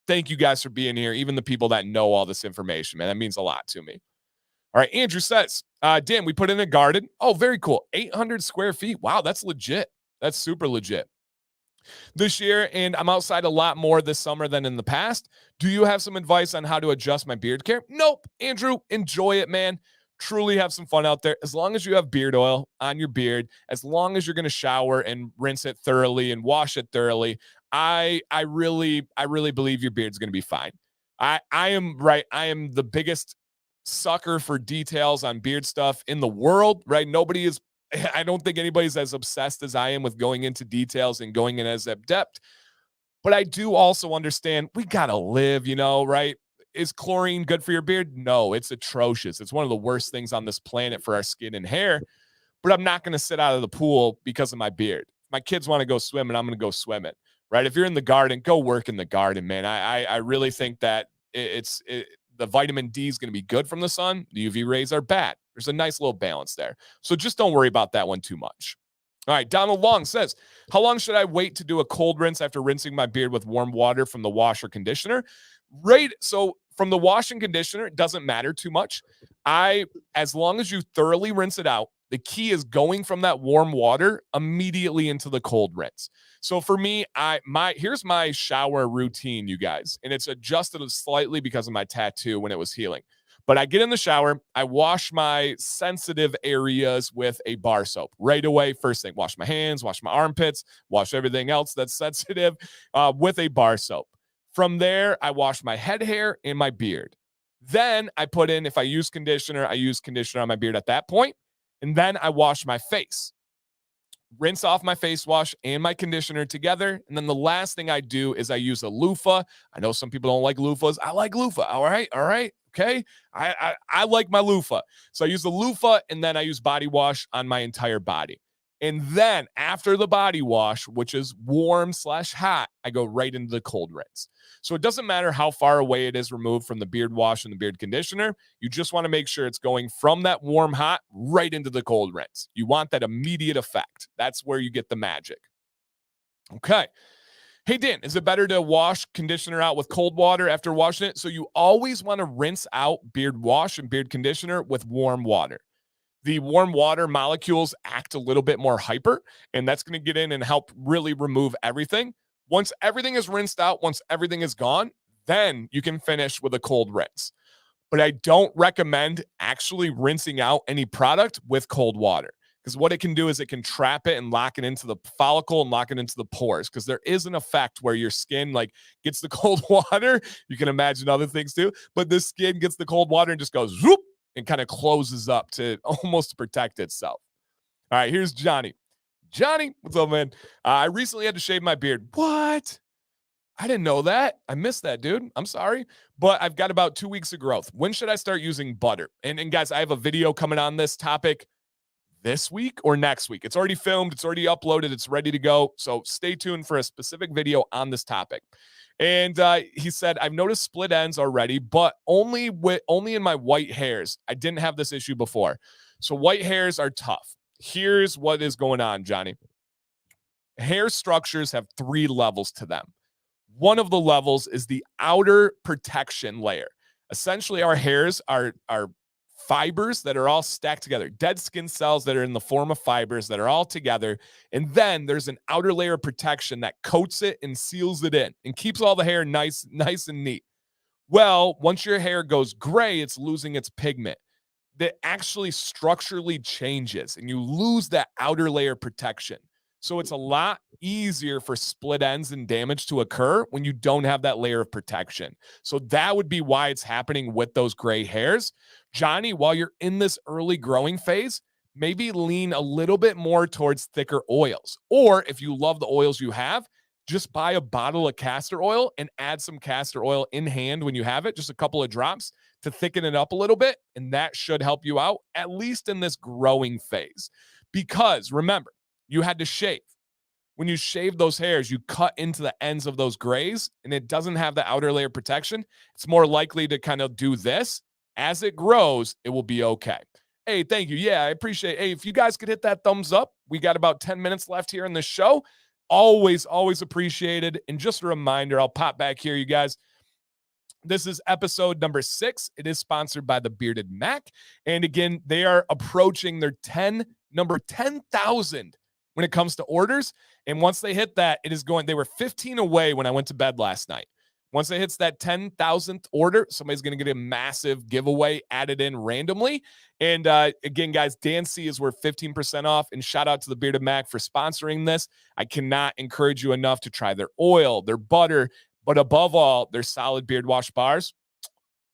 Thank you guys for being here. Even the people that know all this information, man, that means a lot to me. All right, Andrew says, Dan, we put in a garden. Oh, very cool. 800 square feet. Wow, that's legit. That's super legit this year, and I'm outside a lot more this summer than in the past. Do you have some advice on how to adjust my beard care? Nope. Andrew, enjoy it, man. Truly have some fun out there. As long as you have beard oil on your beard, as long as you're going to shower and rinse it thoroughly and wash it thoroughly, I really believe your beard's going to be fine. I am right. I am the biggest sucker for details on beard stuff in the world, right? I don't think anybody's as obsessed as I am with going into details and going in as depth. But I do also understand we got to live, right? Is chlorine good for your beard? No, it's atrocious. It's one of the worst things on this planet for our skin and hair. But I'm not going to sit out of the pool because of my beard. If my kids want to go swimming, I'm going to go swimming, right? If you're in the garden, go work in the garden, man. I really think that the vitamin D is going to be good from the sun. The UV rays are bad. There's a nice little balance there. So just don't worry about that one too much. All right, Donald Long says, how long should I wait to do a cold rinse after rinsing my beard with warm water from the wash or conditioner? Right. So from the wash and conditioner, it doesn't matter too much. As long as you thoroughly rinse it out, the key is going from that warm water immediately into the cold rinse. So for me, here's my shower routine, you guys, and it's adjusted slightly because of my tattoo when it was healing. But I get in the shower, I wash my sensitive areas with a bar soap right away. First thing, wash my hands, wash my armpits, wash everything else that's sensitive with a bar soap. From there, I wash my head hair and my beard. Then I put in, if I use conditioner, I use conditioner on my beard at that point. And then I wash my face. Rinse off my face wash and my conditioner together. And then the last thing I do is I use a loofah. I know some people don't like loofahs. I like loofah. All right. Okay. I like my loofah. So I use the loofah and then I use body wash on my entire body. And then after the body wash, which is warm/hot, I go right into the cold rinse. So it doesn't matter how far away it is removed from the beard wash and the beard conditioner. You just want to make sure it's going from that warm hot right into the cold rinse. You want that immediate effect. That's where you get the magic. Okay. Hey, Dan, is it better to wash conditioner out with cold water after washing it? So you always want to rinse out beard wash and beard conditioner with warm water. The warm water molecules act a little bit more hyper, and that's going to get in and help really remove everything. Once everything is rinsed out, once everything is gone, then you can finish with a cold rinse. But I don't recommend actually rinsing out any product with cold water, because what it can do is it can trap it and lock it into the follicle and lock it into the pores, because there is an effect where your skin gets the cold water. You can imagine other things too, but the skin gets the cold water and just goes zoop and kind of closes up to almost protect itself. All right, here's Johnny. Johnny, what's up, man? I recently had to shave my beard. What? I didn't know that. I missed that, dude. I'm sorry. But I've got about 2 weeks of growth. When should I start using butter? And guys, I have a video coming on this topic this week or next week. It's already filmed. It's already uploaded. It's ready to go. So stay tuned for a specific video on this topic. And he said, I've noticed split ends already, but only in my white hairs. I didn't have this issue before. So white hairs are tough. Here's what is going on, Johnny. Hair structures have 3 levels to them. One of the levels is the outer protection layer. Essentially, our hairs are fibers that are all stacked together, dead skin cells that are in the form of fibers that are all together. And then there's an outer layer of protection that coats it and seals it in and keeps all the hair nice and neat. Well, once your hair goes gray, it's losing its pigment. That actually structurally changes and you lose that outer layer protection. So it's a lot easier for split ends and damage to occur when you don't have that layer of protection. So that would be why it's happening with those gray hairs. Johnny, while you're in this early growing phase, maybe lean a little bit more towards thicker oils. Or if you love the oils you have, just buy a bottle of castor oil and add some castor oil in hand when you have it, just a couple of drops to thicken it up a little bit. And that should help you out, at least in this growing phase. Because remember, you had to shave. When you shave those hairs, you cut into the ends of those grays and it doesn't have the outer layer protection. It's more likely to kind of do this. As it grows, it will be okay. Hey, thank you. Yeah, I appreciate it. Hey, if you guys could hit that thumbs up, we got about 10 minutes left here in the show. Always, always appreciated. And just a reminder, I'll pop back here, you guys. This is episode number 6. It is sponsored by the Bearded Mack. And again, they are approaching their number 10,000 when it comes to orders. And once they hit that, they were 15 away when I went to bed last night. Once it hits that 10,000th order, somebody's going to get a massive giveaway added in randomly. And again, guys, Dan C is worth 15% off. And shout out to the Bearded Mack for sponsoring this. I cannot encourage you enough to try their oil, their butter, but above all, their solid beard wash bars.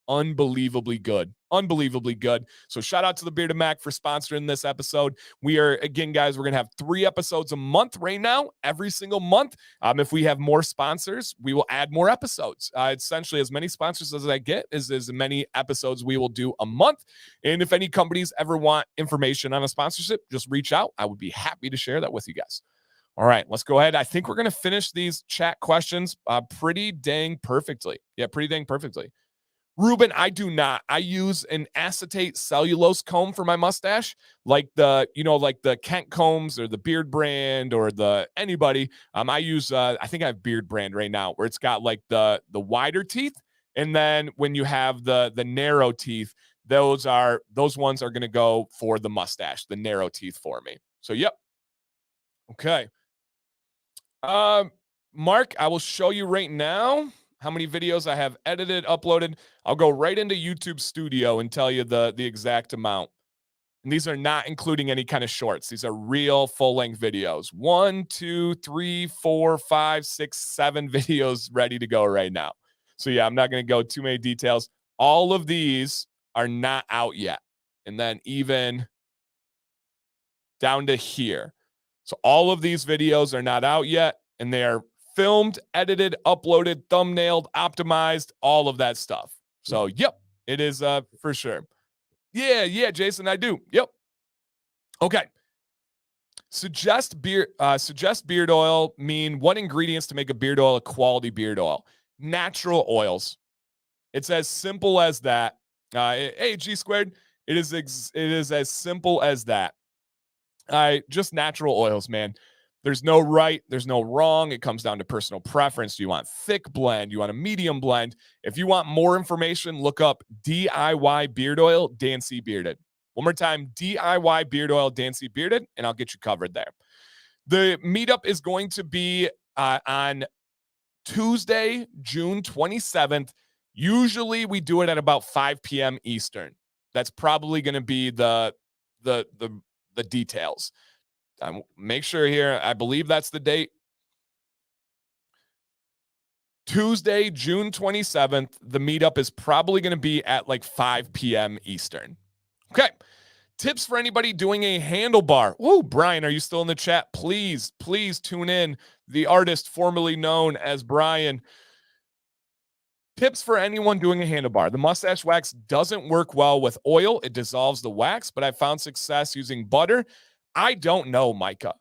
Unbelievably good. Unbelievably good. So shout out to the Bearded Mack for sponsoring this episode. We are, again, guys, we're going to have 3 episodes a month right now, every single month. If we have more sponsors, we will add more episodes. Essentially, as many sponsors as I get is as many episodes we will do a month. And if any companies ever want information on a sponsorship, just reach out. I would be happy to share that with you guys. All right, let's go ahead. I think we're going to finish these chat questions pretty dang perfectly. Yeah, pretty dang perfectly. Ruben, I do not. I use an acetate cellulose comb for my mustache, like the Kent combs or the Beard Brand or the anybody. I use I think I have Beard Brand right now, where it's got like the wider teeth, and then when you have the narrow teeth, those ones are going to go for the mustache, the narrow teeth for me. So yep. Okay. Mark, I will show you right now how many videos I have edited, uploaded. I'll go right into YouTube Studio and tell you the exact amount. And these are not including any kind of shorts. These are real full-length videos. 1, 2, 3, 4, 5, 6, 7 videos ready to go right now. So yeah, I'm not going to go too many details. All of these are not out yet. And then even down to here. So all of these videos are not out yet, and they are filmed, edited, uploaded, thumbnailed, optimized, all of that stuff. So, yep, it is for sure. Yeah, Jason, I do. Yep. Okay. Suggest beard oil. Mean what ingredients to make a beard oil a quality beard oil? Natural oils. It's as simple as that. Hey, G squared. It is as simple as that. Just natural oils, man. There's no right, there's no wrong. It comes down to personal preference. Do you want thick blend? Do you want a medium blend? If you want more information, look up DIY beard oil, Dan C Bearded. One more time, DIY beard oil, Dan C Bearded, and I'll get you covered there. The meetup is going to be on Tuesday, June 27th. Usually we do it at about 5 p.m. Eastern. That's probably going to be the details. Make sure here. I believe that's the date. Tuesday, June 27th. The meetup is probably going to be at like 5 p.m. Eastern. Okay. Tips for anybody doing a handlebar. Whoa, Brian, are you still in the chat? Please tune in. The artist formerly known as Brian. Tips for anyone doing a handlebar. The mustache wax doesn't work well with oil. It dissolves the wax, but I found success using butter. I don't know, Micah.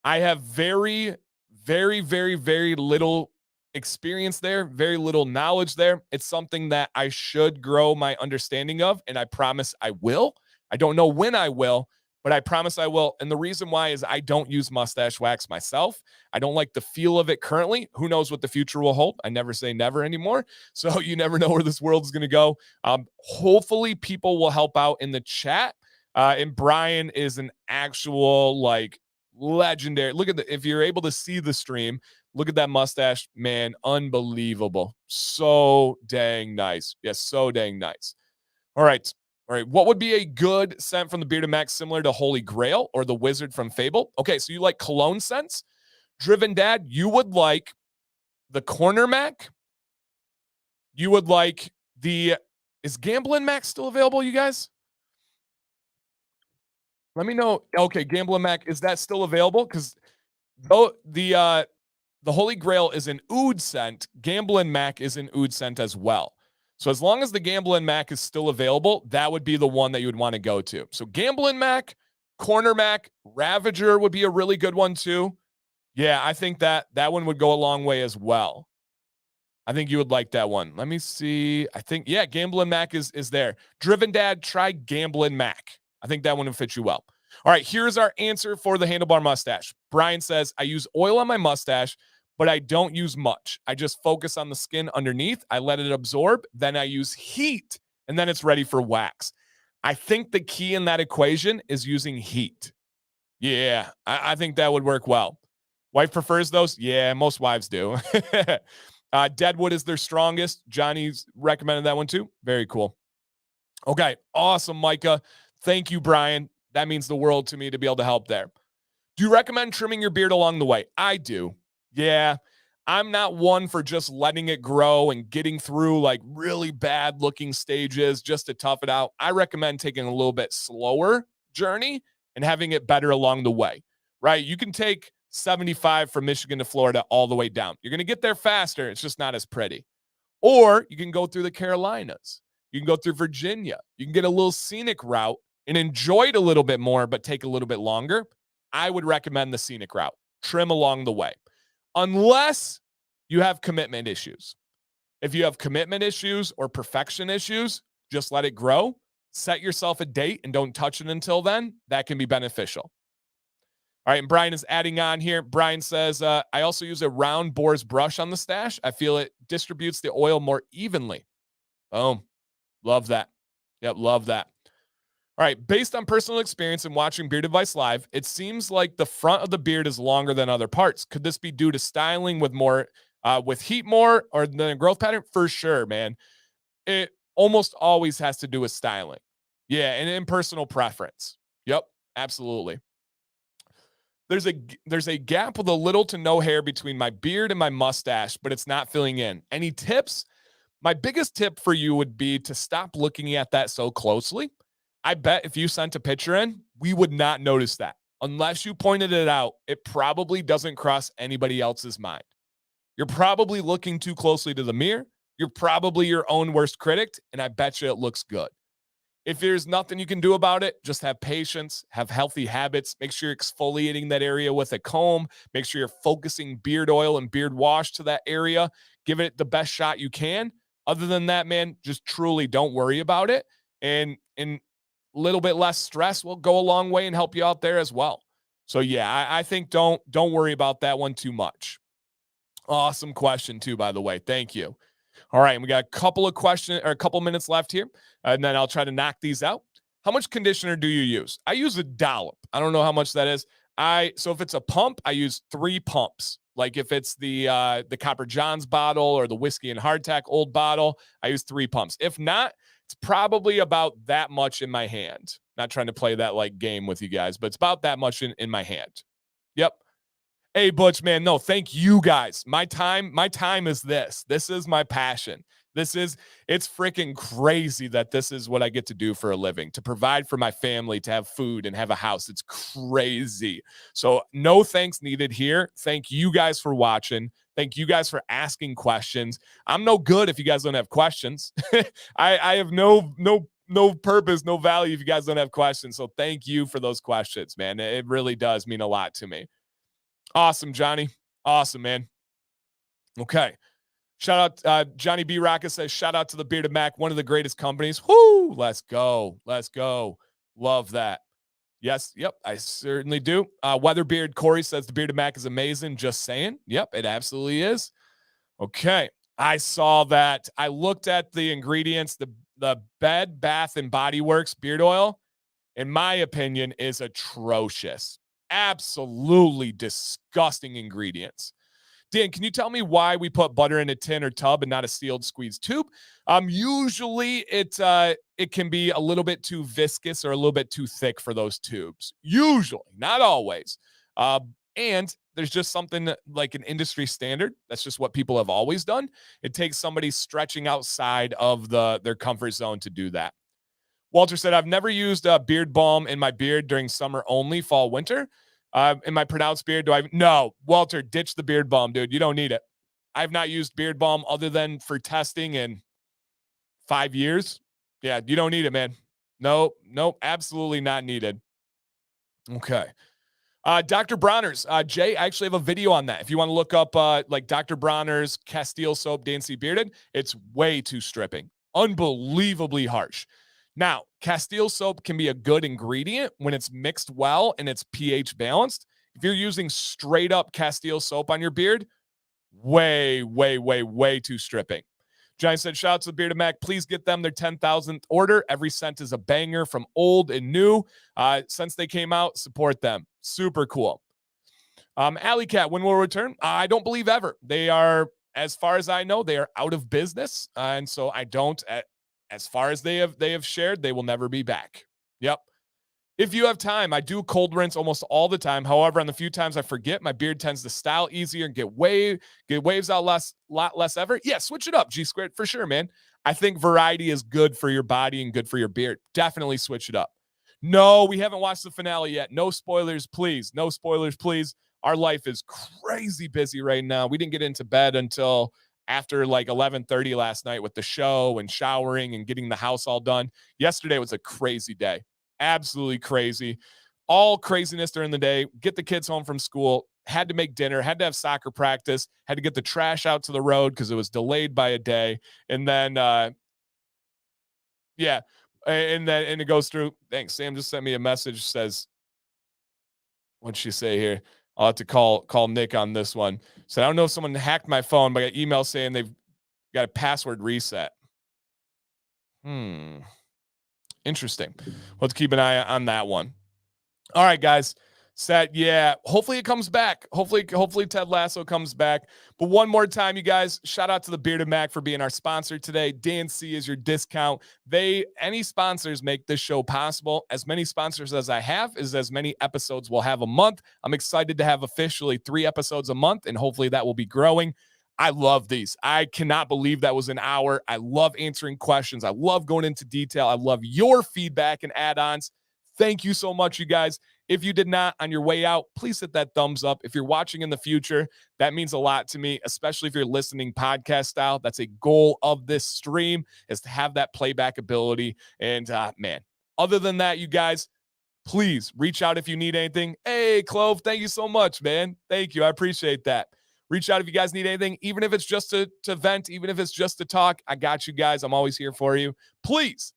I have very, very, very, very little experience there, very little knowledge there. It's something that I should grow my understanding of, and I promise I will. I don't know when I will, but I promise I will. And the reason why is I don't use mustache wax myself. I don't like the feel of it currently. Who knows what the future will hold? I never say never anymore. So you never know where this world is going to go. Hopefully people will help out in the chat. And Brian is an actual legendary. Look at if you're able to see the stream, look at that mustache, man, unbelievable. So dang nice. Yes, so dang nice. All right. All right. What would be a good scent from the Bearded Mac similar to Holy Grail or the Wizard from Fable? Okay, so you like cologne scents? Driven Dad, you would like the Corner Mac. You would like is Gamblin' Mac still available, you guys? Let me know. Okay, Gamblin' Mac, is that still available? Because the Holy Grail is an oud scent. Gamblin' Mac is an oud scent as well. So as long as the Gamblin' Mac is still available, that would be the one that you would want to go to. So Gamblin' Mac, Corner Mac, Ravager would be a really good one too. Yeah, I think that one would go a long way as well. I think you would like that one. Let me see. I think, yeah, Gamblin' Mac is there. Driven Dad, try Gamblin' Mac. I think that one would fit you well. All right, here's our answer for the handlebar mustache. Brian says, I use oil on my mustache, but I don't use much. I just focus on the skin underneath. I let it absorb. Then I use heat, and then it's ready for wax. I think the key in that equation is using heat. Yeah, I think that would work well. Wife prefers those? Yeah, most wives do. Deadwood is their strongest. Johnny's recommended that one too. Very cool. Okay, awesome, Micah. Thank you, Brian. That means the world to me to be able to help there. Do you recommend trimming your beard along the way? I do. Yeah. I'm not one for just letting it grow and getting through like really bad looking stages just to tough it out. I recommend taking a little bit slower journey and having it better along the way, right? You can take 75 from Michigan to Florida all the way down. You're going to get there faster. It's just not as pretty. Or you can go through the Carolinas. You can go through Virginia. You can get a little scenic route and enjoy it a little bit more, but take a little bit longer. I would recommend the scenic route. Trim along the way. Unless you have commitment issues. If you have commitment issues or perfection issues, just let it grow. Set yourself a date and don't touch it until then. That can be beneficial. All right, and Brian is adding on here. Brian says, I also use a round boar's brush on the stash. I feel it distributes the oil more evenly. Boom. Love that. Yep, love that. All right, based on personal experience and watching Beard Advice Live, it seems like the front of the beard is longer than other parts. Could this be due to styling with more, with heat more, or than a growth pattern? For sure, man. It almost always has to do with styling. Yeah, and in personal preference. Yep, absolutely. There's a gap with a little to no hair between my beard and my mustache, but it's not filling in. Any tips? My biggest tip for you would be to stop looking at that so closely. I bet if you sent a picture in, we would not notice that. Unless you pointed it out, it probably doesn't cross anybody else's mind. You're probably looking too closely to the mirror. You're probably your own worst critic, and I bet you it looks good. If there's nothing you can do about it, just have patience, have healthy habits. Make sure you're exfoliating that area with a comb. Make sure you're focusing beard oil and beard wash to that area. Give it the best shot you can. Other than that, man, just truly don't worry about it. And a little bit less stress will go a long way and help you out there as well. So yeah, I think don't worry about that one too much. Awesome question too, by the way. Thank you. All right, and we got a couple of questions or a couple minutes left here, and then I'll try to knock these out. How much conditioner do you use? I use a dollop. I don't know how much that is. So if it's a pump, I use 3 pumps. Like if it's the Copper John's bottle or the whiskey and hardtack old bottle, I use 3 pumps. If not, it's probably about that much in my hand. Not trying to play that like game with you guys, but it's about that much in my hand. Yep. Hey, Butch, man, no, thank you guys. My time is this. This is my passion. It's freaking crazy that this is what I get to do for a living, to provide for my family, to have food and have a house. It's crazy. So no thanks needed here. Thank you guys for watching. Thank you guys for asking questions. I'm no good if you guys don't have questions. I have no purpose, no value if you guys don't have questions. So thank you for those questions, man. It really does mean a lot to me. Awesome, Johnny. Awesome, man. Okay. Shout out, Johnny B. Rocka says, shout out to the Bearded Mac, one of the greatest companies. Whoo! Let's go. Let's go. Love that. Yes. Yep. I certainly do. Weatherbeard Corey says the Bearded Mac is amazing. Just saying. Yep. It absolutely is. Okay. I saw that. I looked at the ingredients. The Bed, Bath, and Body Works beard oil, in my opinion, is atrocious. Absolutely disgusting ingredients. Dan, can you tell me why we put butter in a tin or tub and not a sealed squeezed tube? Usually it can be a little bit too viscous or a little bit too thick for those tubes. Usually, not always. And there's just something like an industry standard. That's just what people have always done. It takes somebody stretching outside of their comfort zone to do that. Walter said, I've never used a beard balm in my beard during summer only, fall, winter. In my pronounced beard, no, Walter, ditch the beard balm, dude. You don't need it. I've not used beard balm other than for testing in 5 years. Yeah, you don't need it, man. Nope, absolutely not needed. Okay. Dr. Bronner's, Jay, I actually have a video on that. If you want to look up like Dr. Bronner's Castile soap, Dancy Bearded, it's way too stripping. Unbelievably harsh. Now, Castile soap can be a good ingredient when it's mixed well and it's pH balanced. If you're using straight up Castile soap on your beard, way too stripping. Giant said, shout out to the Bearded Mac. Please get them their 10,000th order. Every cent is a banger from old and new. Since they came out, support them. Super cool. Alley Cat, when will return? I don't believe ever. They are, as far as I know, they are out of business. And so I don't, as far as they have shared, they will never be back. Yep. If you have time, I do cold rinse almost all the time. However, on the few times I forget, my beard tends to style easier and get waves out lot less ever. Yeah, switch it up, G Squared, for sure, man. I think variety is good for your body and good for your beard. Definitely switch it up. No, we haven't watched the finale yet. No spoilers, please. No spoilers, please. Our life is crazy busy right now. We didn't get into bed until after like 11:30 last night with the show and showering and getting the house all done. Yesterday was a crazy day. Absolutely crazy. All craziness during the day. Get the kids home from school. Had to make dinner. Had to have soccer practice. Had to get the trash out to the road because it was delayed by a day. And then, yeah. And it goes through. Thanks. Sam just sent me a message. Says, what'd she say here? I'll have to call Nick on this one. So I don't know if someone hacked my phone, but I got email saying they've got a password reset. Interesting. Let's keep an eye on that one. All right, guys. Set. Yeah. Hopefully it comes back. Hopefully Ted Lasso comes back. But one more time, you guys, shout out to the Bearded Mac for being our sponsor today. Dan C is your discount. Any sponsors make this show possible. As many sponsors as I have is as many episodes we'll have a month. I'm excited to have officially 3 episodes a month, and hopefully that will be growing. I love these. I cannot believe that was an hour. I love answering questions. I love going into detail. I love your feedback and add-ons. Thank you so much, you guys. If you did not, on your way out, please hit that thumbs up. If you're watching in the future, that means a lot to me, especially if you're listening podcast style. That's a goal of this stream, is to have that playback ability. And man, other than that, you guys, please reach out if you need anything. Hey, Clove, thank you so much, man. Thank you. I appreciate that. Reach out if you guys need anything, even if it's just to vent, even if it's just to talk. I got you guys. I'm always here for you. Please